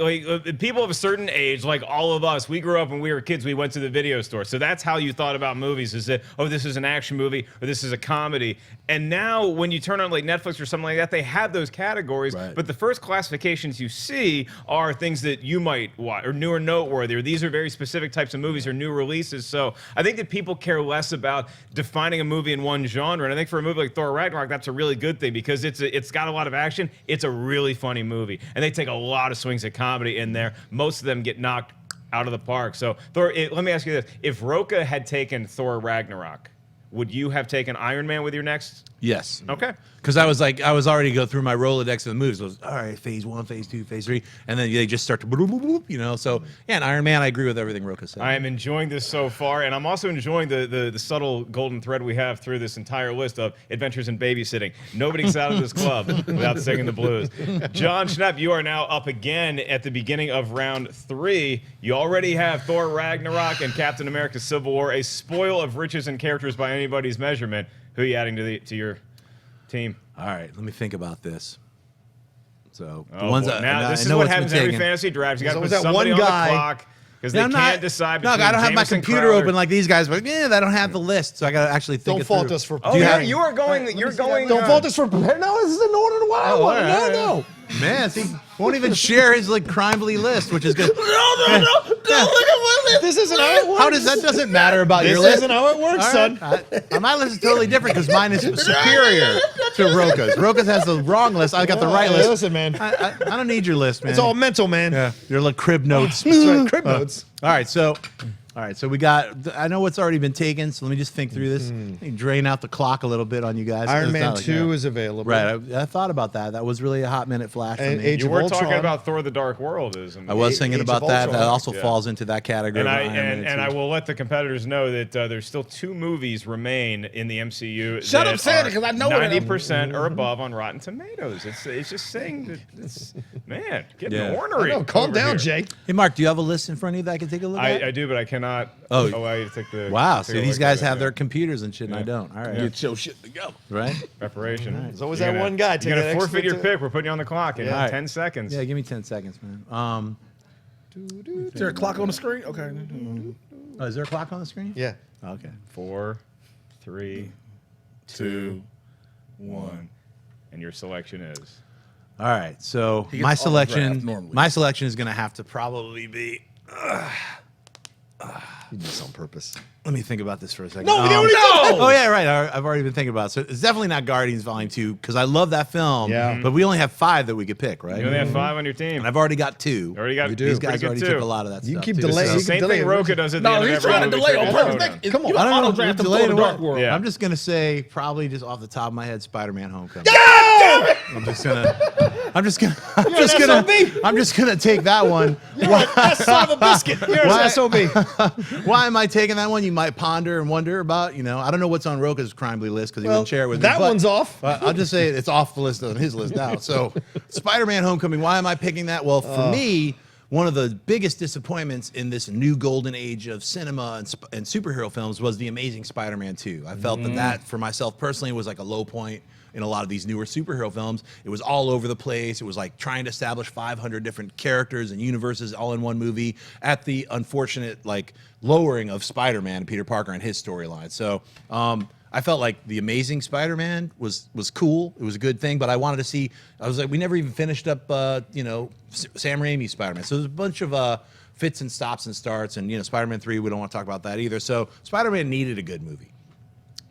Speaker 1: people of a certain age, like all of us, we grew up when we were kids, we went to the video store. So that's how you thought about movies, is that, oh, this is an action movie or this is a comedy. And now when you turn on like Netflix or something like that, they have those categories.
Speaker 2: Right.
Speaker 1: But the first classifications you see are things that you might watch or new or noteworthy, or these are very specific types of movies or new releases. So I think that people care less about defining a movie in one genre. And I think for a movie like Thor Ragnarok, that's a really good thing because it's got a lot of action. It's a really funny movie, and they take a lot of swings at comedy in there. Most of them get knocked out of the park. So Thor, let me ask you this: if Rocha had taken Thor Ragnarok, would you have taken Iron Man with your next?
Speaker 2: Yes.
Speaker 1: Okay.
Speaker 2: Because I was already go through my Rolodex of the movies. It was, all right, phase 1, phase 2, phase 3. And then they just start to, boop, boop, boop, you know. So, yeah, and Iron Man, I agree with everything Rocha said.
Speaker 1: I am enjoying this so far, and I'm also enjoying the subtle golden thread we have through this entire list of adventures in babysitting. Nobody gets out of this club without singing the blues. Jon Schnepp, you are now up again at the beginning of round 3. You already have Thor Ragnarok and Captain America Civil War, a spoil of riches and characters by anybody's measurement. Who are you adding to your team?
Speaker 2: All right, let me think about this. So, the
Speaker 1: Oh,
Speaker 2: ones
Speaker 1: boy.
Speaker 2: that
Speaker 1: now
Speaker 2: I
Speaker 1: this is
Speaker 2: know
Speaker 1: what
Speaker 2: what's been
Speaker 1: happens in every
Speaker 2: taken.
Speaker 1: fantasy draft. You got to put
Speaker 3: always that
Speaker 1: somebody
Speaker 3: one
Speaker 1: on
Speaker 3: guy.
Speaker 1: the clock because they
Speaker 2: I'm
Speaker 1: can't decide
Speaker 2: No,
Speaker 1: between
Speaker 2: I don't have my
Speaker 1: Jameson
Speaker 2: computer
Speaker 1: Crowder.
Speaker 2: open like these guys, but yeah, I don't have the list, so I got to actually think
Speaker 3: Don't
Speaker 2: it
Speaker 3: fault
Speaker 2: through.
Speaker 3: us for.
Speaker 1: Oh,
Speaker 2: Do you
Speaker 1: yeah,
Speaker 2: have-
Speaker 1: you are going. You're going.
Speaker 3: Don't fault us for preparing. No, this is an order to what I want.
Speaker 2: all right,
Speaker 3: No.
Speaker 2: Man, see, won't even share his like crimely list, which is good.
Speaker 4: No, look at my list.
Speaker 3: This isn't how it works.
Speaker 2: How does that doesn't matter about your
Speaker 3: This
Speaker 2: list?
Speaker 3: isn't how it works,
Speaker 2: All
Speaker 3: son.
Speaker 2: right. My list is totally different because mine is superior to Rocha's. Rocha's has the wrong list. I got the right
Speaker 3: Hey,
Speaker 2: list.
Speaker 3: listen, man.
Speaker 2: I don't need your list, man.
Speaker 3: It's all mental, man.
Speaker 2: yeah, your little crib notes.
Speaker 3: That's right. Crib notes.
Speaker 2: All right, so we got. I know what's already been taken, so let me just think through this. Let me drain out the clock a little bit on you guys.
Speaker 3: Iron
Speaker 2: It's
Speaker 3: Man
Speaker 2: not like
Speaker 3: 2
Speaker 2: that.
Speaker 3: is available.
Speaker 2: Right, I thought about that. That was really a hot minute flash for
Speaker 3: And
Speaker 2: me.
Speaker 3: Age
Speaker 1: You
Speaker 3: of
Speaker 1: were
Speaker 3: Ultron.
Speaker 1: talking about Thor: The Dark World,
Speaker 2: I was thinking
Speaker 3: Age of
Speaker 2: about that. That
Speaker 3: Ultron.
Speaker 2: also
Speaker 1: Yeah.
Speaker 2: falls into that category.
Speaker 1: And
Speaker 2: of
Speaker 1: I
Speaker 2: Iron Man
Speaker 1: and I
Speaker 2: 2.
Speaker 1: will let the competitors know that there's still 2 movies remain in the MCU.
Speaker 4: Shut
Speaker 1: that
Speaker 4: up saying
Speaker 1: are
Speaker 4: it, 'cause I know what it is.
Speaker 1: 90% or above on Rotten Tomatoes. It's just saying that it's man, getting
Speaker 2: Yeah.
Speaker 1: ornery.
Speaker 3: No, calm
Speaker 1: over
Speaker 3: down,
Speaker 1: here.
Speaker 3: Jay.
Speaker 2: Hey, Mark, do you have a list in front of you that I can take a look at?
Speaker 1: I do, but I cannot
Speaker 2: Oh.
Speaker 1: allow you to take the.
Speaker 2: Wow,
Speaker 1: take
Speaker 2: so
Speaker 1: a
Speaker 2: these
Speaker 1: look
Speaker 2: guys
Speaker 1: at it,
Speaker 2: have
Speaker 1: yeah.
Speaker 2: their computers and shit, and I don't. All right,
Speaker 4: Get your shit together.
Speaker 2: right?
Speaker 1: preparation.
Speaker 3: There's always
Speaker 1: You're
Speaker 3: that
Speaker 1: gonna-
Speaker 3: one guy
Speaker 1: You're
Speaker 3: taking
Speaker 1: gonna
Speaker 3: that
Speaker 1: forfeit
Speaker 3: extra
Speaker 1: your
Speaker 3: to-
Speaker 1: pick. We're putting you on the clock in
Speaker 3: Yeah.
Speaker 1: 10 seconds.
Speaker 2: Yeah, give me 10 seconds, man.
Speaker 4: Is there a clock on the screen? Okay.
Speaker 2: Oh, is there a clock on the screen?
Speaker 3: Yeah.
Speaker 2: Oh, okay.
Speaker 1: 4, 3,
Speaker 4: 2, 1.
Speaker 1: and your selection is.
Speaker 2: All right. So
Speaker 4: He gets
Speaker 2: my
Speaker 4: all the
Speaker 2: selection,
Speaker 4: draft normally.
Speaker 2: my selection is going to have to probably be.
Speaker 3: You do this on purpose.
Speaker 2: Let me think about this for a second.
Speaker 3: No, we already did that.
Speaker 2: Oh yeah, right. I've already been thinking about it. So it's definitely not Guardians Volume 2 because I love that film.
Speaker 3: Yeah.
Speaker 2: But we only have 5 that we could pick, right?
Speaker 1: You only have 5 on your team.
Speaker 2: And I've already got 2.
Speaker 1: Already got
Speaker 3: You do.
Speaker 2: These
Speaker 1: pretty
Speaker 2: guys
Speaker 1: good
Speaker 2: already
Speaker 1: too.
Speaker 2: took a lot of that
Speaker 3: You
Speaker 2: stuff.
Speaker 3: keep
Speaker 2: too.
Speaker 3: delaying.
Speaker 2: So-
Speaker 3: You
Speaker 1: Same
Speaker 3: can
Speaker 1: thing
Speaker 3: delay it.
Speaker 1: Rocha does at the
Speaker 4: No,
Speaker 1: end of
Speaker 4: he's
Speaker 1: every
Speaker 4: trying to
Speaker 1: movie
Speaker 4: delay
Speaker 1: for
Speaker 4: on
Speaker 1: his
Speaker 4: purpose.
Speaker 1: vote.
Speaker 4: You
Speaker 3: Come on.
Speaker 4: don't
Speaker 2: I don't know.
Speaker 4: auto-draft him
Speaker 2: Delayed
Speaker 4: for the
Speaker 2: or
Speaker 4: Dark
Speaker 2: what?
Speaker 4: World.
Speaker 1: Yeah.
Speaker 2: I'm just gonna say probably just off the top of my head, Spider-Man: Homecoming. I'm just gonna take that one.
Speaker 3: That's son of a biscuit. You're
Speaker 2: Why-
Speaker 3: an SOB.
Speaker 2: Why am I taking that one? You might ponder and wonder about. You know, I don't know what's on Rocha's crimely list because he
Speaker 3: Well,
Speaker 2: won't share it with me.
Speaker 3: that
Speaker 2: but-
Speaker 3: one's off.
Speaker 2: I'll just say it's off the list on his list now. So, Spider-Man: Homecoming. Why am I picking that? Well, for me, one of the biggest disappointments in this new golden age of cinema and superhero films was The Amazing Spider-Man 2. I felt that for myself personally was like a low point in a lot of these newer superhero films. It was all over the place. It was like trying to establish 500 different characters and universes all in one movie at the unfortunate like lowering of Spider-Man and Peter Parker and his storyline. So I felt like The Amazing Spider-Man was cool. It was a good thing, but I wanted to see. I was like, we never even finished up, Sam Raimi's Spider-Man. So there's a bunch of fits and stops and starts, and Spider-Man 3. We don't want to talk about that either. So Spider-Man needed a good movie.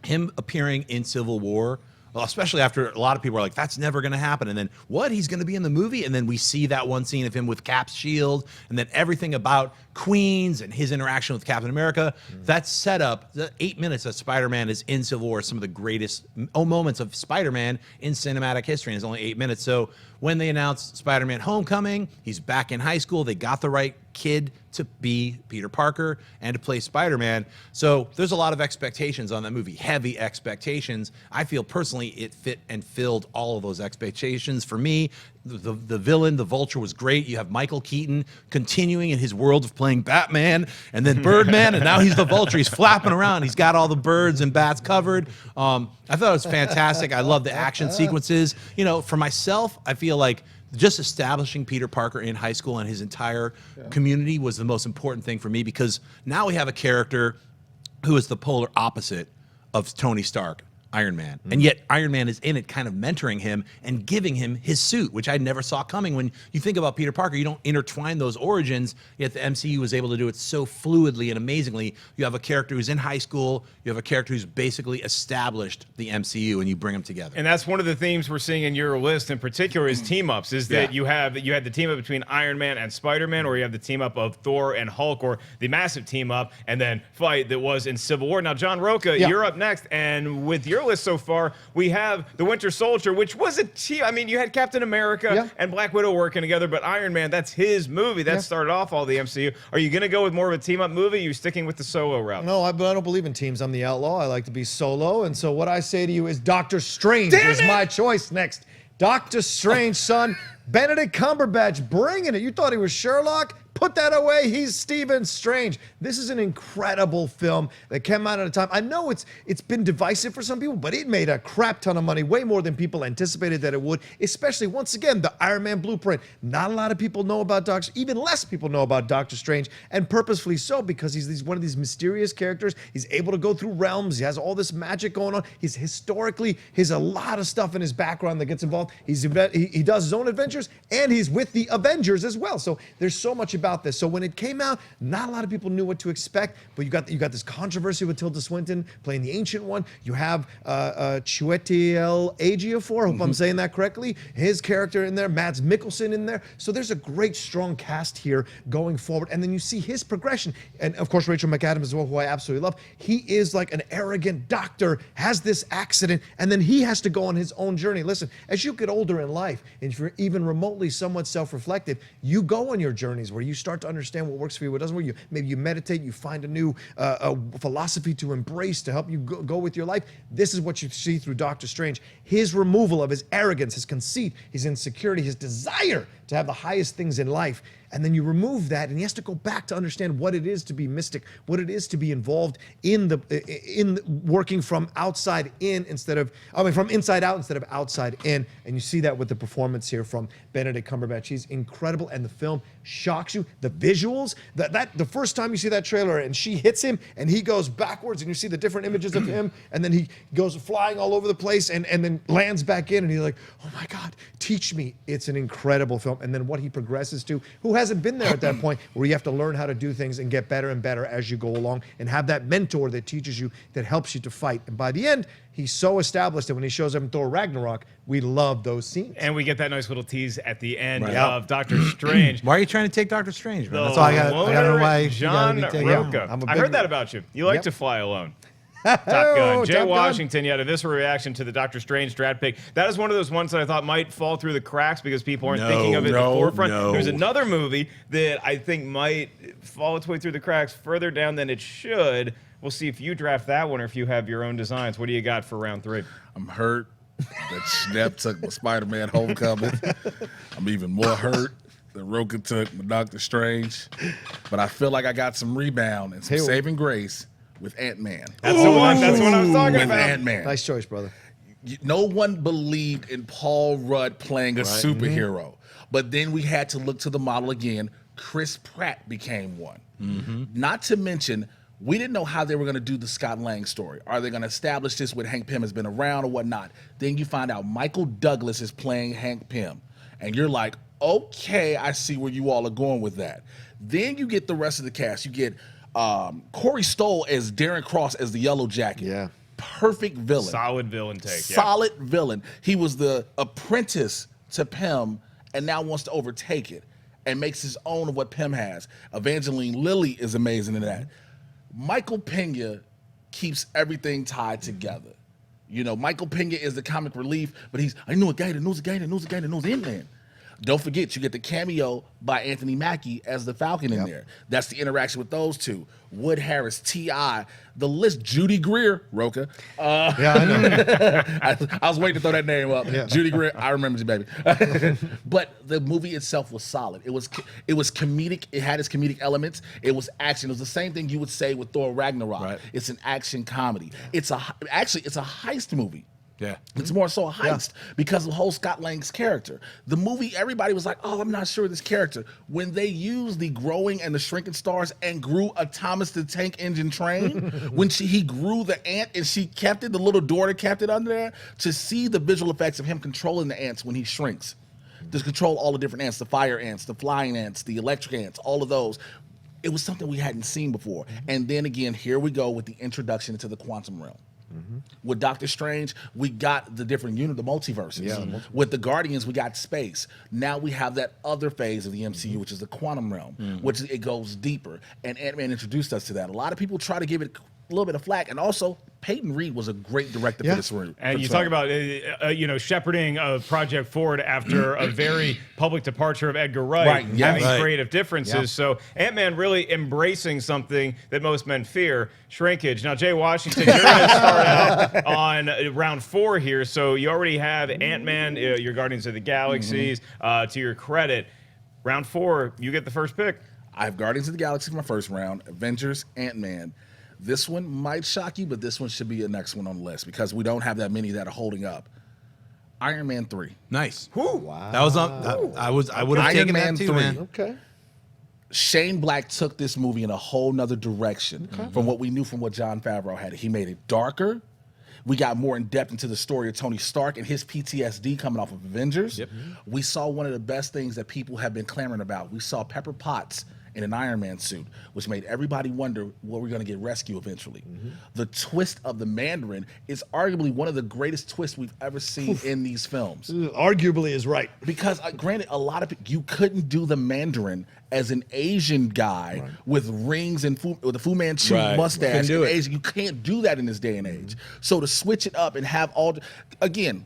Speaker 2: Him appearing in Civil War, well, especially after a lot of people are like, that's never going to happen. And then, what? He's going to be in the movie? And then we see that one scene of him with Cap's shield, and then everything about Queens and his interaction with Captain America. That setup, the 8 minutes that Spider-Man is in Civil War, some of the greatest moments of Spider-Man in cinematic history, and it's only 8 minutes. So when they announced Spider-Man: Homecoming, he's back in high school. They got the right kid to be Peter Parker and to play Spider-Man. So there's a lot of expectations on that movie, heavy expectations. I feel personally it fit and filled all of those expectations. For me, the villain, the Vulture, was great. You have Michael Keaton continuing in his world of playing Batman, and then Birdman, and now he's the Vulture. He's flapping around. He's got all the birds and bats covered. I thought it was fantastic. I love the action sequences. For myself, I feel like just establishing Peter Parker in high school and his entire community was the most important thing for me, because now we have a character who is the polar opposite of Tony Stark. Iron Man. And yet Iron Man is in it kind of mentoring him and giving him his suit, which I never saw coming. When you think about Peter Parker, you don't intertwine those origins, yet the MCU was able to do it so fluidly and amazingly. You have a character who's in high school, you have a character who's basically established the MCU, and you bring them together.
Speaker 1: And that's one of the themes we're seeing in your list in particular is team-ups, is that you had the team-up between Iron Man and Spider-Man, or you have the team-up of Thor and Hulk, or the massive team-up and then fight that was in Civil War. Now, John Rocha, you're up next, and with your list so far, we have The Winter Soldier, which was a team. I mean, you had Captain America and Black Widow working together, but Iron Man, that's his movie. That started off all the MCU. Are you going to go with more of a team-up movie? Or are you sticking with the solo route?
Speaker 3: No, I don't believe in teams. I'm the outlaw. I like to be solo. And so what I say to you is Doctor Strange is my choice next. Doctor Strange, son. Benedict Cumberbatch bringing it. You thought he was Sherlock? Put that away. He's Stephen Strange. This is an incredible film that came out at a time. I know it's been divisive for some people, but it made a crap ton of money, way more than people anticipated that it would, especially, once again, the Iron Man blueprint. Not a lot of people know about even less people know about Doctor Strange, and purposefully so, because he's one of these mysterious characters. He's able to go through realms. He has all this magic going on. He's a lot of stuff in his background that gets involved. He does his own adventures, and he's with the Avengers as well. So there's so much about this. So when it came out, not a lot of people knew what to expect, but you got this controversy with Tilda Swinton playing the Ancient One. You have Chiwetel Ejiofor, hope I'm saying that correctly, his character in there, Mads Mikkelsen in there. So there's a great, strong cast here going forward. And then you see his progression. And of course, Rachel McAdams as well, who I absolutely love. He is like an arrogant doctor, has this accident, and then he has to go on his own journey. Listen, as you get older in life, and if you're even remotely somewhat self-reflective, you go on your journeys where you start to understand what works for you, what doesn't work. Maybe you meditate, you find a new philosophy to embrace to help you go with your life. This is what you see through Doctor Strange. His removal of his arrogance, his conceit, his insecurity, his desire to have the highest things in life. And then you remove that, and he has to go back to understand what it is to be mystic, what it is to be involved in working from outside in from inside out instead of outside in. And you see that with the performance here from Benedict Cumberbatch. He's incredible, and the film shocks you. The visuals, the first time you see that trailer and she hits him and he goes backwards, and you see the different images of him, and then he goes flying all over the place and then lands back in, and he's like, oh my God, teach me. It's an incredible film. And then what he progresses to, who hasn't been there at that point, where you have to learn how to do things and get better and better as you go along, and have that mentor that teaches you, that helps you to fight. And by the end, he's so established that when he shows up in Thor Ragnarok, we love those scenes.
Speaker 1: And we get that nice little tease at the end of Doctor Strange.
Speaker 2: Why are you trying to take Doctor Strange, man? That's
Speaker 1: The
Speaker 2: all I got to know why
Speaker 1: John Rocha. I heard that about you. You like to fly alone. Top Gun. Jay Washington, yeah, this reaction to the Doctor Strange draft pick. That is one of those ones that I thought might fall through the cracks because people aren't thinking of it at the forefront. There's another movie that I think might fall its way through the cracks further down than it should. We'll see if you draft that one or if you have your own designs. What do you got for round 3?
Speaker 4: I'm hurt that Schnepp took my Spider-Man Homecoming. I'm even more hurt that Rocha took my Doctor Strange. But I feel like I got some rebound and some saving grace with Ant-Man.
Speaker 1: That's the one. That's what I was talking about.
Speaker 4: Ant-Man.
Speaker 3: Nice choice, brother.
Speaker 4: No one believed in Paul Rudd playing a superhero. But then we had to look to the model again. Chris Pratt became one. Not to mention, we didn't know how they were going to do the Scott Lang story. Are they going to establish this with Hank Pym has been around or whatnot? Then you find out Michael Douglas is playing Hank Pym. And you're like, okay, I see where you all are going with that. Then you get the rest of the cast. You get Corey Stoll as Darren Cross as the Yellow Jacket.
Speaker 3: Yeah.
Speaker 4: Perfect villain.
Speaker 1: Solid villain take.
Speaker 4: Solid villain. He was the apprentice to Pym and now wants to overtake it and makes his own of what Pym has. Evangeline Lilly is amazing in that. Michael Pena keeps everything tied together. You know, Michael Pena is the comic relief, but I know a guy that knows a guy that knows a guy that knows Ant-Man. Don't forget, you get the cameo by Anthony Mackie as the Falcon in there. That's the interaction with those two. Wood Harris, T.I., the list, Judy Greer, Rocha.
Speaker 3: Yeah, I know.
Speaker 4: I was waiting to throw that name up.
Speaker 3: Yeah.
Speaker 4: Judy Greer, I remember you, baby. But the movie itself was solid. It was comedic. It had its comedic elements. It was action. It was the same thing you would say with Thor Ragnarok. Right. It's an action comedy. It's a heist movie.
Speaker 2: Yeah.
Speaker 4: It's more so a heist because of the whole Scott Lang's character. The movie, everybody was like, "Oh, I'm not sure of this character." When they used the growing and the shrinking stars and grew a Thomas the Tank Engine train, when he grew the ant and she kept it, the little daughter kept it under there, to see the visual effects of him controlling the ants when he shrinks, to control all the different ants, the fire ants, the flying ants, the electric ants, all of those. It was something we hadn't seen before. And then again, here we go with the introduction into the quantum realm. With Doctor Strange, we got the different the multiverses. With the Guardians, we got space. Now we have that other phase of the MCU, which is the quantum realm, which it goes deeper. And Ant-Man introduced us to that. A lot of people try to give it a little bit of flack, and also Peyton Reed was a great director for this route.
Speaker 1: And you talk about shepherding a project forward after a very public departure of Edgar Wright, having creative differences. So Ant-Man really embracing something that most men fear: shrinkage. Now, Jay Washington, you're going to start out on round 4 here. So you already have Ant-Man, your Guardians of the Galaxies. To your credit, round 4, you get the first pick.
Speaker 4: I have Guardians of the Galaxy for my first round, Avengers, Ant-Man. This one might shock you, but this one should be the next one on the list because we don't have that many that are holding up. Iron Man 3.
Speaker 2: Nice.
Speaker 3: Wow.
Speaker 2: That was I would have
Speaker 4: Iron
Speaker 2: taken
Speaker 4: Man
Speaker 2: that too,
Speaker 4: 3.
Speaker 2: man.
Speaker 3: Okay.
Speaker 4: Shane Black took this movie in a whole nother direction from what we knew from what Jon Favreau had. He made it darker. We got more in depth into the story of Tony Stark and his PTSD coming off of Avengers. We saw one of the best things that people have been clamoring about. We saw Pepper Potts in an Iron Man suit, which made everybody wonder where we're going to get rescue eventually. The twist of the Mandarin is arguably one of the greatest twists we've ever seen in these films.
Speaker 3: Arguably is right.
Speaker 4: Because granted, a lot of you couldn't do the Mandarin as an Asian guy with rings and with a Fu Manchu mustache. Asian, you can't do that in this day and age. So to switch it up and have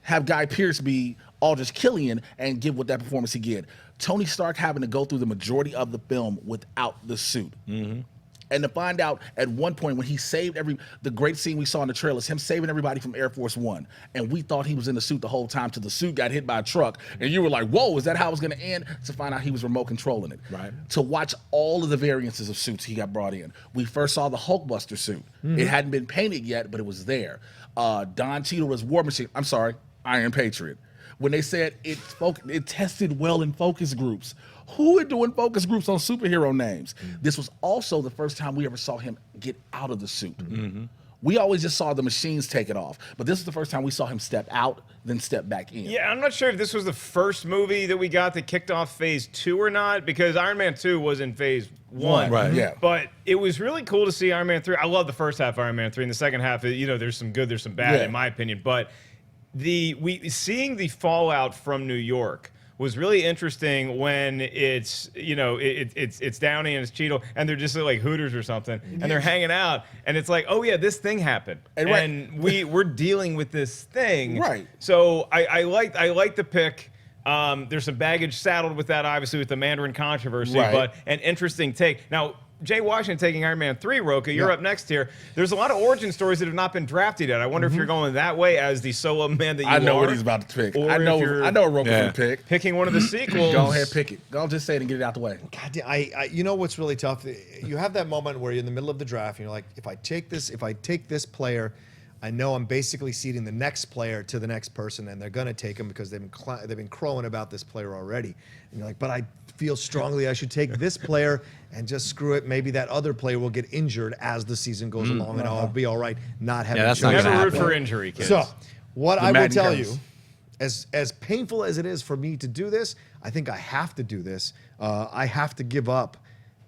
Speaker 4: have Guy Pearce be Aldrich Killian and give what that performance he did. Tony Stark having to go through the majority of the film without the suit. And to find out at one point when he saved the great scene we saw in the trailers, him saving everybody from Air Force One. And we thought he was in the suit the whole time till the suit got hit by a truck. And you were like, whoa, is that how it was going to end? To find out he was remote controlling it. To watch all of the variances of suits he got brought in. We first saw the Hulkbuster suit. It hadn't been painted yet, but it was there. Don Cheadle as War Machine. I'm sorry, Iron Patriot. When they said it tested well in focus groups. Who are doing focus groups on superhero names? This was also the first time we ever saw him get out of the suit. We always just saw the machines take it off. But this is the first time we saw him step out, then step back in.
Speaker 1: Yeah, I'm not sure if this was the first movie that we got that kicked off Phase 2 or not, because Iron Man 2 was in Phase 1.
Speaker 4: Right, yeah.
Speaker 1: But it was really cool to see Iron Man 3. I love the first half of Iron Man 3. And the second half, there's some good, there's some bad, in my opinion. But seeing the fallout from New York was really interesting when it's Downey and it's Cheadle and they're just like Hooters or something and they're hanging out and it's like, oh yeah, this thing happened and we're dealing with this thing. So I like the pick. There's some baggage saddled with that, obviously, with the Mandarin controversy, but an interesting take. Now, Jay Washington taking Iron Man 3, Rocha, you're up next here. There's a lot of origin stories that have not been drafted yet. I wonder if you're going that way as the solo man that you are.
Speaker 4: I know what he's about to pick. I know what Rocha's going to pick.
Speaker 1: Picking one of the sequels.
Speaker 4: Go ahead, pick it. Go just say it and get it out the way.
Speaker 3: God damn, you know what's really tough? You have that moment where you're in the middle of the draft and you're like, if I take this player, I know I'm basically seeding the next player to the next person, and they're going to take him because they've been crowing about this player already. And you're like, but I feel strongly I should take this player and just screw it. Maybe that other player will get injured as the season goes along, and I'll be all right not having.
Speaker 2: That's not
Speaker 1: never root for injury, kids.
Speaker 3: So, what I will tell you, as painful as it is for me to do this, I think I have to do this. I have to give up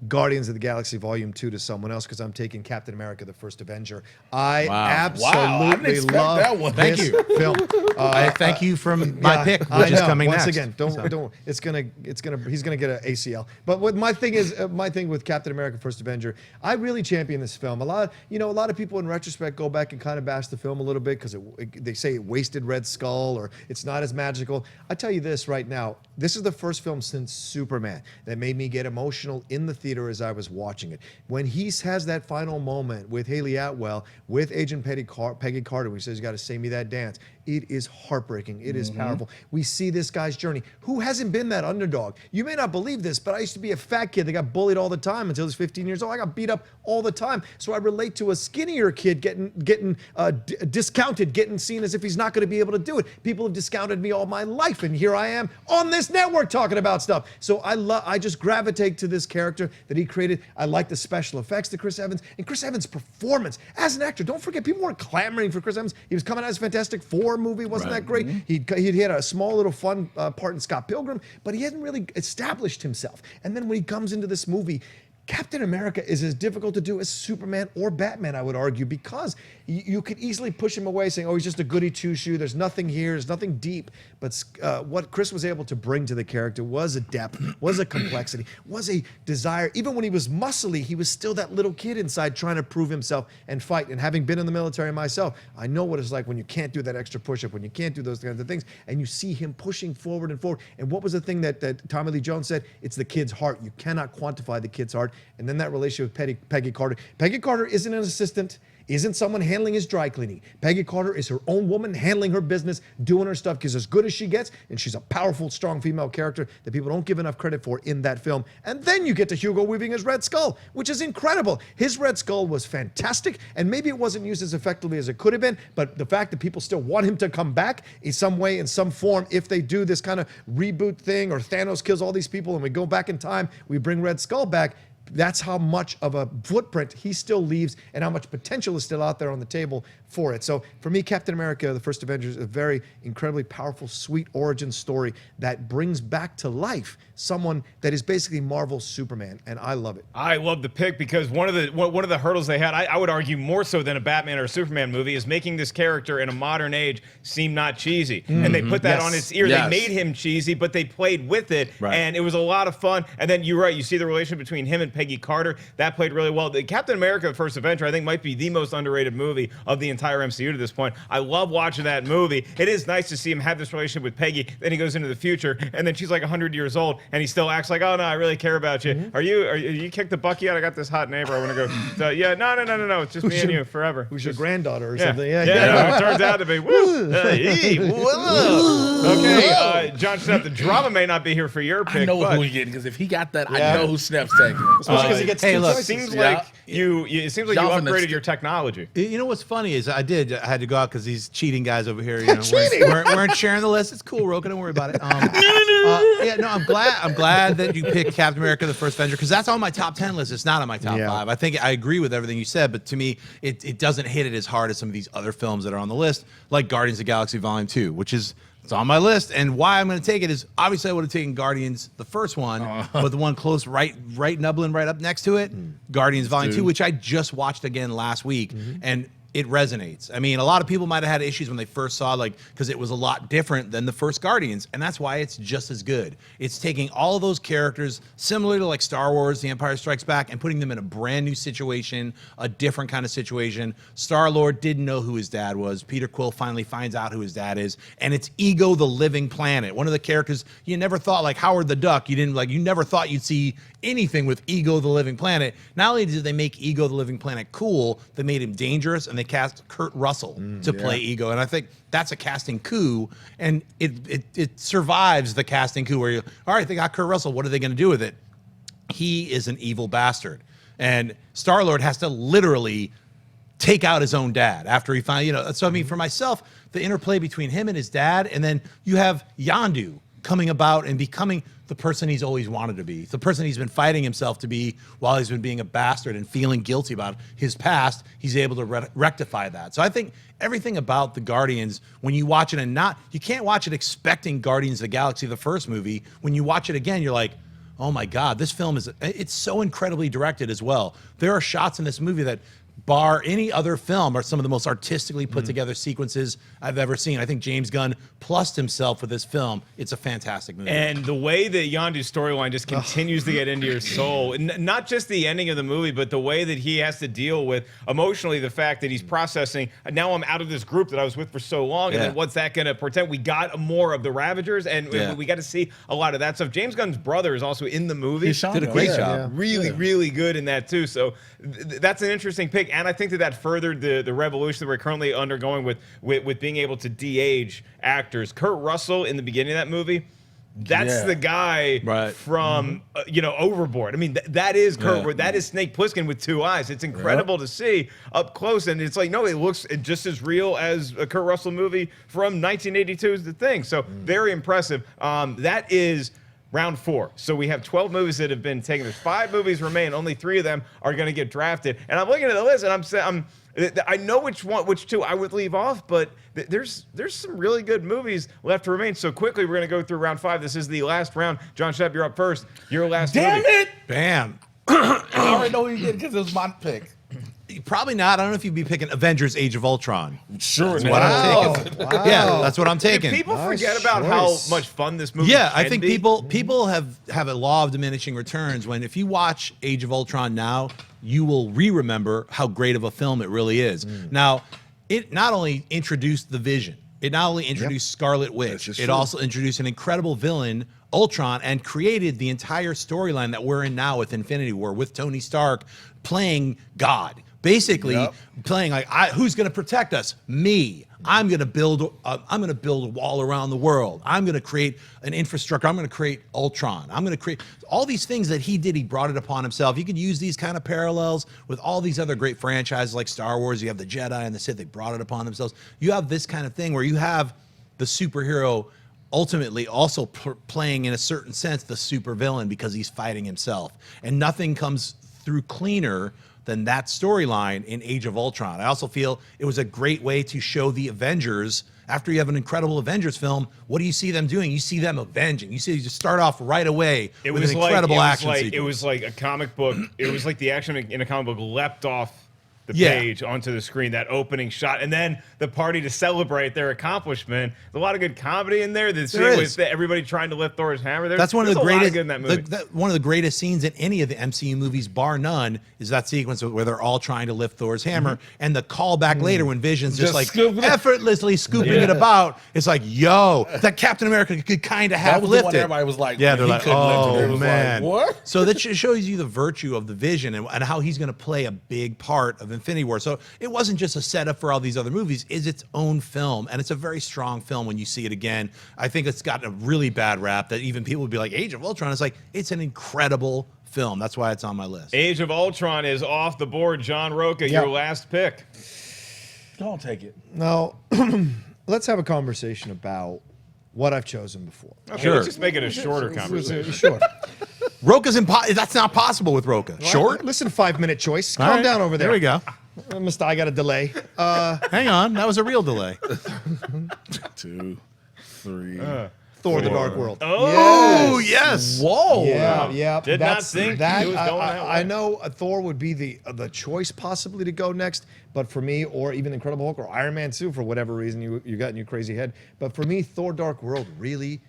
Speaker 3: Guardians of the Galaxy Volume 2 to someone else because I'm taking Captain America: The First Avenger. I absolutely love
Speaker 4: that one.
Speaker 2: Thank
Speaker 3: this
Speaker 2: you.
Speaker 3: film.
Speaker 2: I thank you for my pick,
Speaker 3: I
Speaker 2: which is
Speaker 3: know.
Speaker 2: coming
Speaker 3: Once
Speaker 2: next.
Speaker 3: again, don't. He's gonna get an ACL. But what my thing is, my thing with Captain America: First Avenger, I really champion this film. A lot of people in retrospect go back and kind of bash the film a little bit because they say it wasted Red Skull or it's not as magical. I tell you this right now, this is the first film since Superman that made me get emotional in the theater as I was watching it. When he has that final moment with Haley Atwell, with Agent Peggy Carter, where he says, "You got to save me that dance." It is heartbreaking. It is powerful. We see this guy's journey. Who hasn't been that underdog? You may not believe this, but I used to be a fat kid that got bullied all the time until I was 15 years old. I got beat up all the time. So I relate to a skinnier kid getting discounted, getting seen as if he's not going to be able to do it. People have discounted me all my life, and here I am on this network talking about stuff. So I just gravitate to this character that he created. I like the special effects to Chris Evans, and Chris Evans' performance as an actor. Don't forget, people weren't clamoring for Chris Evans. He was coming out as Fantastic Four movie, wasn't that great? He had a small little fun part in Scott Pilgrim, but he hadn't really established himself. And then when he comes into this movie, Captain America is as difficult to do as Superman or Batman, I would argue, because you could easily push him away saying, oh, he's just a goody two-shoe. There's nothing here. There's nothing deep. But what Chris was able to bring to the character was a depth, was a complexity, was a desire. Even when he was muscly, he was still that little kid inside trying to prove himself and fight. And having been in the military myself, I know what it's like when you can't do that extra push-up, when you can't do those kinds of things, and you see him pushing forward and forward. And what was the thing that Tommy Lee Jones said? It's the kid's heart. You cannot quantify the kid's heart. And then that relationship with Peggy Carter. Peggy Carter isn't an assistant, isn't someone handling his dry cleaning. Peggy Carter is her own woman handling her business, doing her stuff, because as good as she gets, and she's a powerful, strong female character that people don't give enough credit for in that film. And then you get to Hugo Weaving as Red Skull, which is incredible. His Red Skull was fantastic, and maybe it wasn't used as effectively as it could have been, but the fact that people still want him to come back in some way, in some form, if they do this kind of reboot thing, or Thanos kills all these people and we go back in time, we bring Red Skull back, that's how much of a footprint he still leaves and how much potential is still out there on the table for it. So for me, Captain America, the first Avengers, is a very incredibly powerful, sweet origin story that brings back to life someone that is basically Marvel's Superman, and I love it.
Speaker 1: I love the pick because one of the hurdles they had, I would argue more so than a Batman or a Superman movie, is making this character in a modern age seem not cheesy. And they put that on its ear. They made him cheesy, but they played with it, and it was a lot of fun. And then you're right, you see the relationship between him and Peggy Carter. That played really well. The Captain America: The First Avenger, I think, might be the most underrated movie of the entire MCU to this point. I love watching that movie. It is nice to see him have this relationship with Peggy. Then he goes into the future, and then she's like 100 years old, and he still acts like, oh no, I really care about you. Are you kicked the bucket yet? I got this hot neighbor. I want to go. So, yeah, no. It's just me and you forever.
Speaker 3: Who's your granddaughter or
Speaker 1: yeah.
Speaker 3: something?
Speaker 1: Yeah. No, it turns out to be. Woo. Okay, Jon Schnepp, the drama may not be here for your pick.
Speaker 4: I know
Speaker 1: but
Speaker 4: who he's getting, because if he got that, I know who Schnepp's taking.
Speaker 3: Especially because he gets two choices.
Speaker 1: It seems like it seems like you upgraded your technology.
Speaker 2: You know what's funny is I had to go out because these cheating guys over here,
Speaker 3: Cheating!
Speaker 2: weren't sharing the list. It's cool, Rocha, don't worry about it. I'm glad that you picked Captain America: The First Avenger, because that's on my top 10 list. It's not on my top 5. I think I agree with everything you said, but to me, it doesn't hit it as hard as some of these other films that are on the list, like Guardians of the Galaxy Volume 2, which is it's on my list. And why I'm going to take it is obviously I would have taken Guardians, the first one, but the one close right nubbling right up next to it, Guardians Volume 2, which I just watched again last week, and it resonates. I mean, a lot of people might have had issues when they first saw, because it was a lot different than the first Guardians, and that's why it's just as good. It's taking all of those characters, similar to like Star Wars, The Empire Strikes Back, and putting them in a brand new situation, a different kind of situation. Star-Lord didn't know who his dad was. Peter Quill finally finds out who his dad is, and it's Ego the Living Planet. One of the characters you never thought, like Howard the Duck, you never thought you'd see anything with Ego the Living Planet. Not only did they make Ego the Living Planet cool, they made him dangerous, and they cast Kurt Russell to play Ego. And I think that's a casting coup, and it survives the casting coup where all right, they got Kurt Russell, what are they going to do with it? He is an evil bastard. And Star-Lord has to literally take out his own dad after he finally, so I mean, for myself, the interplay between him and his dad, and then you have Yondu coming about and becoming the person he's always wanted to be, the person he's been fighting himself to be while he's been being a bastard and feeling guilty about his past. He's able to rectify that. So I think everything about the Guardians, when you watch it you can't watch it expecting Guardians of the Galaxy, the first movie. When you watch it again, you're like, oh my God, this film it's so incredibly directed as well. There are shots in this movie that, bar any other film, are some of the most artistically put together sequences I've ever seen. I think James Gunn plussed himself with this film. It's a fantastic movie.
Speaker 1: And the way that Yondu's storyline just continues to get into your soul, not just the ending of the movie, but the way that he has to deal with emotionally the fact that he's processing, now I'm out of this group that I was with for so long, and then what's that going to portend? We got more of the Ravagers, and we got to see a lot of that stuff. James Gunn's brother is also in the movie.
Speaker 2: Did a great job.
Speaker 1: Really good in that too. So that's an interesting pick. and I think that furthered the revolution that we're currently undergoing with being able to de-age actors. Kurt Russell in the beginning of that movie, that's the guy from Overboard. I mean, that is Kurt. That is Snake Plissken with 2 eyes. It's incredible to see up close, and it's like, no, it looks just as real as a Kurt Russell movie from 1982 is The Thing. So very impressive. That is round 4. So we have 12 movies that have been taken. There's 5 movies remain. Only 3 of them are going to get drafted. And I'm looking at the list, and I'm saying, I know which 2 I would leave off, but there's some really good movies left to remain. So quickly, we're going to go through round 5. This is the last round. Jon Schnepp, you're up first. Your last movie.
Speaker 4: Damn it!
Speaker 2: Bam.
Speaker 4: I already know who you did because it was my pick.
Speaker 2: Probably not. I don't know if you'd be picking Avengers Age of Ultron.
Speaker 4: Sure,
Speaker 2: That's what I'm taking. Yeah, that's what I'm taking.
Speaker 1: People
Speaker 3: Nice
Speaker 1: forget about
Speaker 3: choice.
Speaker 1: how much fun this movie
Speaker 2: Yeah, I
Speaker 1: can
Speaker 2: think
Speaker 1: be.
Speaker 2: people have a law of diminishing returns. When if you watch Age of Ultron now, you will remember how great of a film it really is. Now, it not only introduced the Vision, it not only introduced Scarlet Witch,
Speaker 4: just
Speaker 2: it
Speaker 4: true.
Speaker 2: also introduced an incredible villain, Ultron, and created the entire storyline that we're in now with Infinity War, with Tony Stark playing God. Basically, playing like, who's going to protect us? Me. I'm going to build a wall around the world. I'm going to create an infrastructure. I'm going to create Ultron. I'm going to create all these things that he did. He brought it upon himself. You could use these kind of parallels with all these other great franchises like Star Wars. You have the Jedi and the Sith. They brought it upon themselves. You have this kind of thing where you have the superhero ultimately also playing, in a certain sense, the supervillain because he's fighting himself. And nothing comes through cleaner than that storyline in Age of Ultron. I also feel it was a great way to show the Avengers. After you have an incredible Avengers film, what do you see them doing? You see them avenging. You see you just start off right away with an incredible action sequence.
Speaker 1: It was like a comic book. It was like the action in a comic book leapt off the
Speaker 2: Yeah.
Speaker 1: page onto the screen, that opening shot, and then the party to celebrate their accomplishment. There's a lot of good comedy in there. The scene with everybody trying to lift Thor's hammer.
Speaker 2: That's one of the
Speaker 1: there's a lot
Speaker 2: greatest.
Speaker 1: good in that movie.
Speaker 2: One of the greatest scenes in any of the MCU movies, bar none, is that sequence where they're all trying to lift Thor's hammer, and the callback later when Vision's just like
Speaker 4: scooping it.
Speaker 2: effortlessly scooping it about. It's like, yo, that Captain America could kind of
Speaker 4: That
Speaker 2: half
Speaker 4: was the
Speaker 2: lift
Speaker 4: one
Speaker 2: it.
Speaker 4: everybody was like,
Speaker 2: yeah,
Speaker 4: when
Speaker 2: they're
Speaker 4: he
Speaker 2: like,
Speaker 4: couldn't lift it,
Speaker 2: oh
Speaker 4: it was like,
Speaker 2: man,
Speaker 4: what?
Speaker 2: So that just shows you the virtue of the Vision and how he's going to play a big part of Infinity War. So it wasn't just a setup for all these other movies. It's its own film, and it's a very strong film when you see it again. I think it's gotten a really bad rap that even people would be like, Age of Ultron. It's like, it's an incredible film. That's why it's on my list.
Speaker 1: Age of Ultron is off the board. John Rocha, your last pick.
Speaker 4: Don't take it.
Speaker 3: Now, let's have a conversation about what I've chosen before.
Speaker 1: Okay,
Speaker 2: Sure.
Speaker 1: let's just make it a shorter conversation.
Speaker 3: Sure.
Speaker 2: Rocha's that's not possible with Rocha. Short?
Speaker 3: Listen, 5-minute choice.
Speaker 2: All
Speaker 3: Calm
Speaker 2: right.
Speaker 3: down over there.
Speaker 2: There we go.
Speaker 3: Mr. I got a delay.
Speaker 2: Hang on. That was a real delay.
Speaker 4: 2, 3.
Speaker 3: Thor: The Dark World.
Speaker 2: Oh, yes.
Speaker 4: Whoa.
Speaker 3: Yeah.
Speaker 1: Did not think
Speaker 3: that.
Speaker 1: it was going that way.
Speaker 3: I know Thor would be the choice possibly to go next, but for me, or even Incredible Hulk or Iron Man 2, for whatever reason you got in your crazy head. But for me, Thor: Dark World really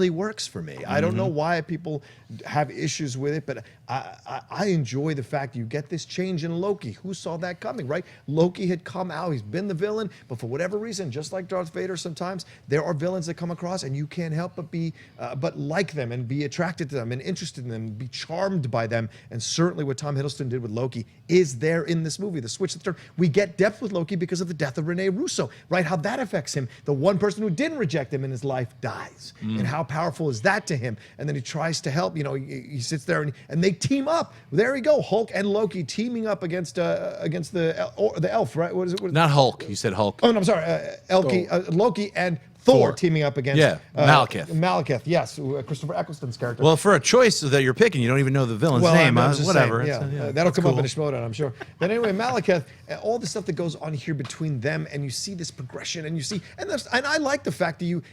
Speaker 3: works for me. I don't know why people have issues with it, but I enjoy the fact you get this change in Loki. Who saw that coming, right? Loki had come out, he's been the villain, but for whatever reason, just like Darth Vader sometimes, there are villains that come across and you can't help but like them and be attracted to them and interested in them, be charmed by them. And certainly what Tom Hiddleston did with Loki is there in this movie. The switch that turned. We get depth with Loki because of the death of Rene Russo, right? How that affects him. The one person who didn't reject him in his life dies. And how powerful is that to him? And then he tries to help, he sits there and they team up. There we go. Hulk and Loki teaming up against the elf, right? What is it?
Speaker 2: Not Hulk. You said Hulk.
Speaker 3: Oh, no, I'm sorry. Loki and Thor teaming up against
Speaker 2: Malekith.
Speaker 3: Malekith, yes, Christopher Eccleston's character.
Speaker 2: Well, for a choice that you're picking, you don't even know the villain's name.
Speaker 3: I was just
Speaker 2: Whatever.
Speaker 3: saying,
Speaker 2: It's,
Speaker 3: that'll
Speaker 2: that's
Speaker 3: come
Speaker 2: cool.
Speaker 3: up in the Shmoda, I'm sure. But anyway, Malekith, all the stuff that goes on here between them, and you see this progression, and you see, and I like the fact that you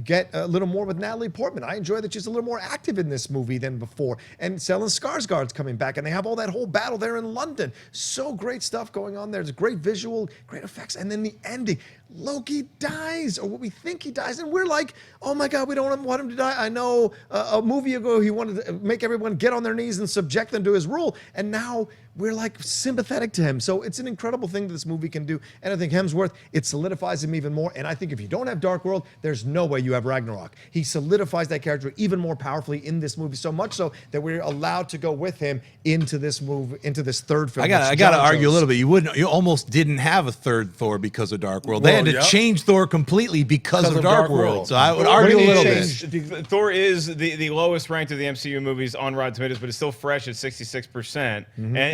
Speaker 3: get a little more with Natalie Portman. I enjoy that she's a little more active in this movie than before. And Stellan Skarsgård's coming back, and they have all that whole battle there in London. So great stuff going on there. There's great visual, great effects, and then the ending. Loki dies, or what we think he dies, and we're like, oh my God, we don't want him to die. I know a movie ago he wanted to make everyone get on their knees and subject them to his rule, and now we're like sympathetic to him. So it's an incredible thing that this movie can do. And I think Hemsworth, it solidifies him even more. And I think if you don't have Dark World, there's no way you have Ragnarok. He solidifies that character even more powerfully in this movie, so much so that we're allowed to go with him into this movie, into this third film.
Speaker 2: I got to
Speaker 3: John
Speaker 2: argue a
Speaker 3: chose.
Speaker 2: little bit. You almost didn't have a third Thor because of Dark World. They
Speaker 4: Well,
Speaker 2: had to
Speaker 4: yep.
Speaker 2: change Thor completely because of Dark World. So I would
Speaker 3: What
Speaker 2: argue
Speaker 3: do
Speaker 2: a
Speaker 3: you
Speaker 2: little
Speaker 3: mean
Speaker 2: bit.
Speaker 3: change?
Speaker 1: Thor is the lowest ranked of the MCU movies on Rotten Tomatoes, but it's still fresh at 66%.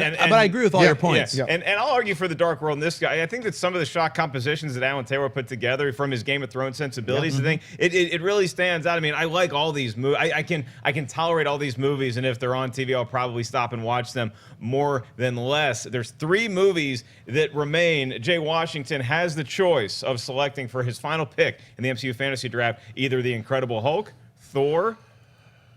Speaker 2: But I agree with all your points.
Speaker 1: Yeah. And I'll argue for the Dark World in this guy. I think that some of the shot compositions that Alan Taylor put together from his Game of Thrones sensibilities, I think it really stands out. I mean, I like all these movies. I can tolerate all these movies, and if they're on TV, I'll probably stop and watch them more than less. There's 3 movies that remain. Jay Washington has the choice of selecting for his final pick in the MCU fantasy draft either the Incredible Hulk, Thor,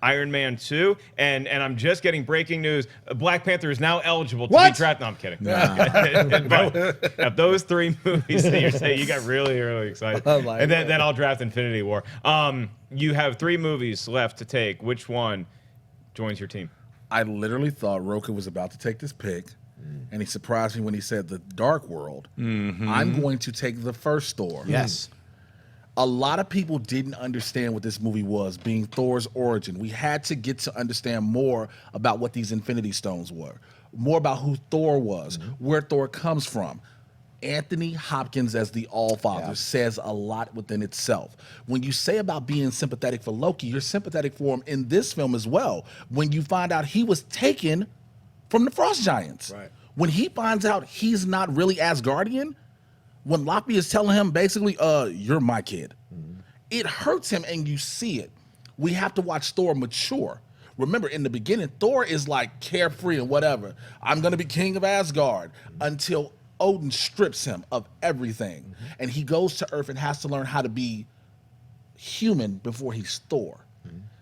Speaker 1: Iron Man 2, and I'm just getting breaking news. Black Panther is now eligible to be drafted. No, I'm kidding. But of those 3 movies that you're saying, you got really, really excited. And then I'll draft Infinity War. You have 3 movies left to take. Which one joins your team?
Speaker 4: I literally thought Rocha was about to take this pick, and he surprised me when he said the Dark World. I'm going to take the first Thor.
Speaker 2: Yes.
Speaker 4: A lot of people didn't understand what this movie was, being Thor's origin. We had to get to understand more about what these Infinity Stones were, more about who Thor was, where Thor comes from. Anthony Hopkins as the All-Father says a lot within itself. When you say about being sympathetic for Loki, you're sympathetic for him in this film as well. When you find out he was taken from the Frost Giants.
Speaker 3: Right.
Speaker 4: When he finds out he's not really Asgardian, when Loki is telling him basically, you're my kid, it hurts him and you see it. We have to watch Thor mature. Remember, in the beginning, Thor is like carefree and whatever. I'm going to be king of Asgard until Odin strips him of everything. And he goes to Earth and has to learn how to be human before he's Thor.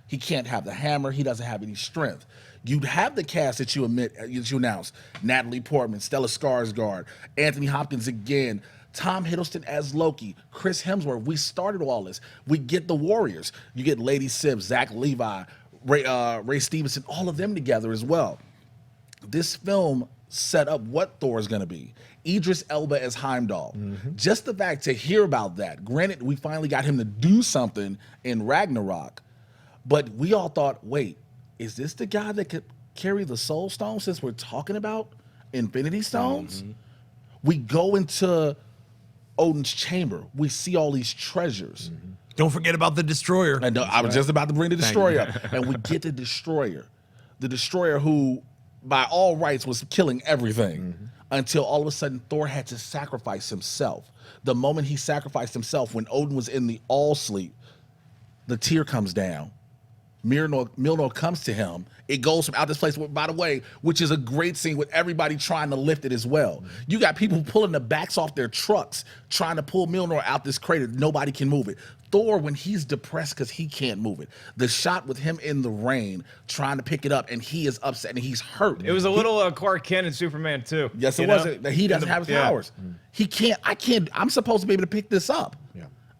Speaker 4: He can't have the hammer. He doesn't have any strength. You'd have the cast that you announced. Natalie Portman, Stellan Skarsgård, Anthony Hopkins again, Tom Hiddleston as Loki, Chris Hemsworth. We started all this. We get the Warriors. You get Lady Sif, Zach Levi, Ray Stevenson, all of them together as well. This film set up what Thor is going to be. Idris Elba as Heimdall. Just the fact to hear about that. Granted, we finally got him to do something in Ragnarok, but we all thought, wait, is this the guy that could carry the Soul Stone since we're talking about Infinity Stones? We go into Odin's chamber. We see all these treasures.
Speaker 2: Don't forget about the Destroyer.
Speaker 4: And I was just about to bring the Destroyer up. And we get the Destroyer. The Destroyer who, by all rights, was killing everything. Until all of a sudden, Thor had to sacrifice himself. The moment he sacrificed himself, when Odin was in the all sleep, the tear comes down. Mjolnir comes to him. It goes from out this place, by the way, which is a great scene with everybody trying to lift it as well. You got people pulling the backs off their trucks, trying to pull Mjolnir out this crater. Nobody can move it. Thor, when he's depressed because he can't move it. The shot with him in the rain, trying to pick it up, and he is upset and he's hurt.
Speaker 1: It was a little Clark Kent and Superman too.
Speaker 4: Yes, it was. He doesn't have his powers. He can't. I can't. I'm supposed to be able to pick this up.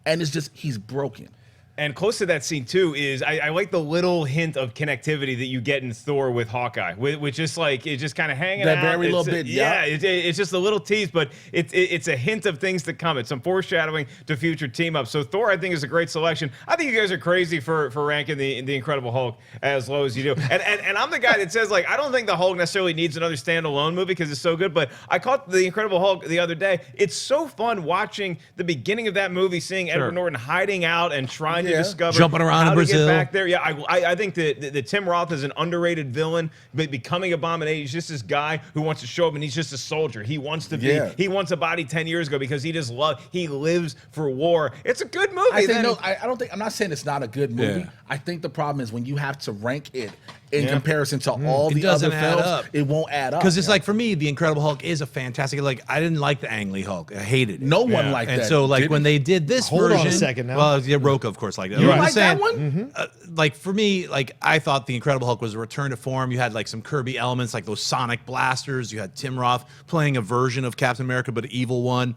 Speaker 4: And it's just, he's broken.
Speaker 1: And close to that scene too is I like the little hint of connectivity that you get in Thor with Hawkeye, which is like it's just kind of hanging
Speaker 4: That
Speaker 1: out.
Speaker 4: very little bit,
Speaker 1: yeah. It's just a little tease, but it's a hint of things to come. It's some foreshadowing to future team ups. So Thor, I think, is a great selection. I think you guys are crazy for ranking the Incredible Hulk as low as you do. And I'm the guy that says, like, I don't think the Hulk necessarily needs another standalone movie because it's so good. But I caught the Incredible Hulk the other day. It's so fun watching the beginning of that movie, seeing Edward Norton hiding out and trying to discover
Speaker 2: jumping around
Speaker 1: how
Speaker 2: in
Speaker 1: to
Speaker 2: Brazil.
Speaker 1: get back there. Yeah, I think that Tim Roth is an underrated villain, but becoming Abomination. He's just this guy who wants to show up, and he's just a soldier. He wants to be. He wants a body 10 years ago because he just he lives for war. It's a good movie.
Speaker 4: I don't think. I'm not saying it's not a good movie. I think the problem is when you have to rank it in comparison to all the other films, it won't add up.
Speaker 2: Because it's like, for me, the Incredible Hulk is a fantastic. Like, I didn't like the Ang Lee Hulk. I hated it.
Speaker 4: No one liked that.
Speaker 2: And so, like, when they did this version,
Speaker 3: Hold on a second now.
Speaker 2: well, yeah, Rocha, of course, like that.
Speaker 4: You
Speaker 2: I'm
Speaker 4: like
Speaker 2: saying,
Speaker 4: that one?
Speaker 2: Like, for me, like, I thought the Incredible Hulk was a return to form. You had like some Kirby elements, like those sonic blasters. You had Tim Roth playing a version of Captain America, but an evil one.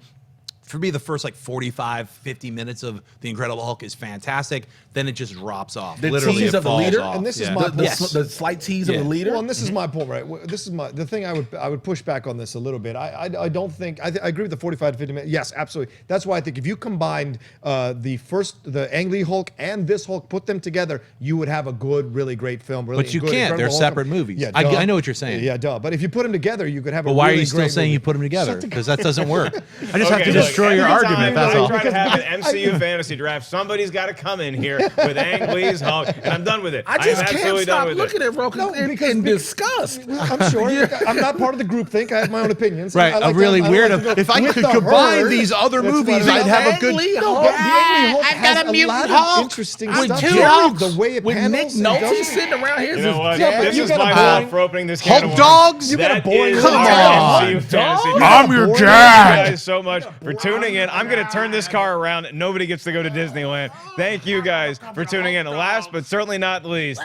Speaker 2: for me, the first like 45, 50 minutes of The Incredible Hulk is fantastic. Then it just drops off.
Speaker 4: The
Speaker 2: Literally,
Speaker 4: tease
Speaker 2: it
Speaker 4: of the
Speaker 2: falls
Speaker 4: leader?
Speaker 2: off.
Speaker 3: And this is
Speaker 2: Yeah.
Speaker 3: my
Speaker 4: The slight tease of the leader.
Speaker 3: Well, and this is my point, right? This is the thing. I would push back on this a little bit. I don't think I agree with the 45 to 50 minutes. Yes, absolutely. That's why I think if you combined the Ang Lee Hulk and this Hulk, put them together, you would have a good, really great film. Really
Speaker 2: But you
Speaker 3: good,
Speaker 2: can't.
Speaker 3: Incredible
Speaker 2: They're
Speaker 3: Hulk.
Speaker 2: separate movies.
Speaker 3: Yeah,
Speaker 2: I
Speaker 3: duh.
Speaker 2: know what you're saying.
Speaker 3: Yeah, duh. But if you put them together, you could have a
Speaker 2: But why
Speaker 3: really
Speaker 2: are you still
Speaker 3: great
Speaker 2: saying
Speaker 3: movie.
Speaker 2: you put them together? Because that doesn't work. I just have
Speaker 1: Okay,
Speaker 2: to
Speaker 1: look,
Speaker 2: destroy your
Speaker 1: every
Speaker 2: argument.
Speaker 1: time
Speaker 2: That's
Speaker 1: I
Speaker 2: all.
Speaker 1: try to have an MCU fantasy draft, somebody's got to come in here with Ang Lee's Hulk, and I'm done with it.
Speaker 4: I just
Speaker 1: am
Speaker 4: can't
Speaker 1: absolutely
Speaker 4: stop
Speaker 1: done with
Speaker 4: looking
Speaker 1: it.
Speaker 4: at Rocha
Speaker 3: No, because-
Speaker 4: in disgust.
Speaker 3: I'm sure. I'm not part of the group think. I have my own opinions.
Speaker 2: Right,
Speaker 3: I like
Speaker 2: a really
Speaker 3: to, I
Speaker 2: weird.
Speaker 3: like to go
Speaker 2: If I
Speaker 3: with
Speaker 2: could
Speaker 3: the
Speaker 2: combine
Speaker 3: herd.
Speaker 2: these other
Speaker 3: That's
Speaker 2: movies,
Speaker 3: what I
Speaker 2: I'd
Speaker 3: mean.
Speaker 2: have a
Speaker 4: Ang
Speaker 2: good.
Speaker 4: Lee
Speaker 3: No,
Speaker 4: Hulk.
Speaker 3: but the Ang Lee Hulk
Speaker 5: I've
Speaker 3: has
Speaker 5: got a
Speaker 3: a
Speaker 5: mutant
Speaker 3: lot
Speaker 5: Hulk
Speaker 3: of interesting
Speaker 5: with
Speaker 3: stuff.
Speaker 5: two
Speaker 3: Jerry,
Speaker 5: Hulks.
Speaker 3: the way it
Speaker 4: With Nick
Speaker 3: panels and
Speaker 4: Nolte
Speaker 3: goes.
Speaker 4: sitting around here.
Speaker 1: You know what?
Speaker 3: Yeah, but
Speaker 1: This
Speaker 3: you
Speaker 1: is
Speaker 3: got
Speaker 1: my
Speaker 3: a
Speaker 1: fault
Speaker 3: boring-
Speaker 1: for opening this
Speaker 2: Hulk
Speaker 1: can of worms.
Speaker 2: dogs? You
Speaker 3: got a
Speaker 1: That
Speaker 3: boring
Speaker 1: is
Speaker 3: little
Speaker 1: our
Speaker 2: dog.
Speaker 1: MCU fantasy
Speaker 3: Dog?
Speaker 1: draft.
Speaker 2: I'm your
Speaker 3: Boring
Speaker 2: dad.
Speaker 1: Thank you guys so much for tuning in. I'm going to turn this car around. Nobody gets to go to Disneyland. Thank you guys for tuning in. Last but certainly not least,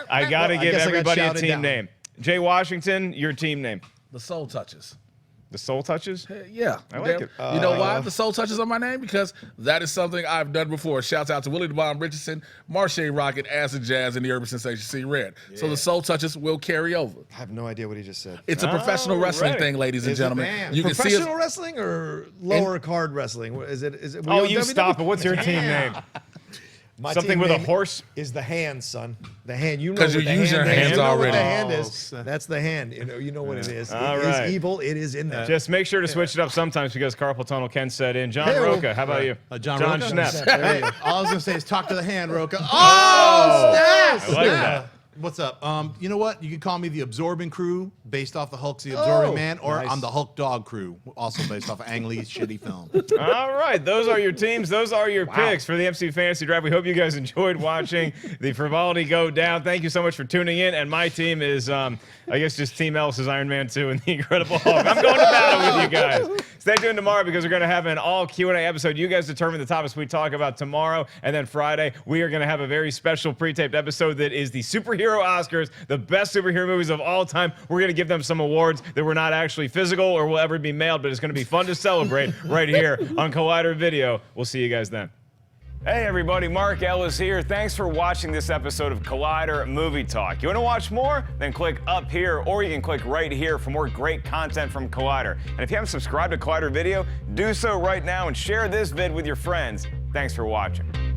Speaker 1: I got to give
Speaker 3: guess I got
Speaker 1: everybody a
Speaker 3: shouted
Speaker 1: team
Speaker 3: down.
Speaker 1: name. Jay Washington, your team name.
Speaker 4: The Soul Touches.
Speaker 1: The Soul Touches?
Speaker 4: Yeah.
Speaker 1: I like it.
Speaker 4: You know why the Soul Touches on my name? Because that is something I've done before. Shouts out to Willie the Bomb Richardson, Marche Rocket, Acid Jazz, and the Urban Sensation C Red. So the Soul Touches will carry over.
Speaker 3: I have no idea what he just said.
Speaker 4: It's a professional wrestling
Speaker 1: Alrighty.
Speaker 4: thing, ladies and gentlemen.
Speaker 2: man.
Speaker 4: You can see
Speaker 3: Professional
Speaker 4: us.
Speaker 3: wrestling or lower card wrestling? Is it?
Speaker 1: Oh, you stop it. What's your team name?
Speaker 3: My
Speaker 1: Something
Speaker 3: team
Speaker 1: with a
Speaker 3: name
Speaker 1: horse?
Speaker 3: is the hand, son. The hand. You know
Speaker 4: 'Cause
Speaker 3: what
Speaker 4: you
Speaker 3: the
Speaker 4: use
Speaker 3: hand
Speaker 4: your
Speaker 3: is.
Speaker 4: hands
Speaker 3: You know what
Speaker 4: already.
Speaker 3: the hand
Speaker 2: Oh,
Speaker 3: is. That's the hand. You know what it is.
Speaker 1: All
Speaker 3: It
Speaker 1: right.
Speaker 3: is evil. It is in there.
Speaker 1: Just make sure to switch it up sometimes because carpal tunnel can set in. John
Speaker 3: Hey,
Speaker 1: Rocha, how about you?
Speaker 2: John Rocha?
Speaker 1: Schnepp.
Speaker 3: There you go.
Speaker 2: All I was gonna say is talk to the hand, Rocha. Oh, snap!
Speaker 1: I like that.
Speaker 2: What's up? You know what? You could call me the Absorbing Crew, based off the Hulk's The Absorbing
Speaker 3: Oh,
Speaker 2: Man, or
Speaker 3: nice.
Speaker 2: I'm the Hulk Dog Crew, also based off of Ang Lee's shitty film.
Speaker 1: All right, those are your teams. Those are your picks for the MCU Fantasy Draft. We hope you guys enjoyed watching the frivolity go down. Thank you so much for tuning in. And my team is, I guess, just Team Ellis' Iron Man 2 and the Incredible Hulk. I'm going to battle with you guys. Stay tuned tomorrow because we're going to have an all Q&A episode. You guys determine the topics we talk about tomorrow. And then Friday, we are going to have a very special pre-taped episode that is the Superhero Oscars, the best superhero movies of all time. We're going to give them some awards that were not actually physical or will ever be mailed, but it's going to be fun to celebrate right here on Collider Video. We'll see you guys then. Hey everybody, Mark Ellis here. Thanks for watching this episode of Collider Movie Talk. You want to watch more? Then click up here, or you can click right here for more great content from Collider. And if you haven't subscribed to Collider Video, do so right now and share this vid with your friends. Thanks for watching.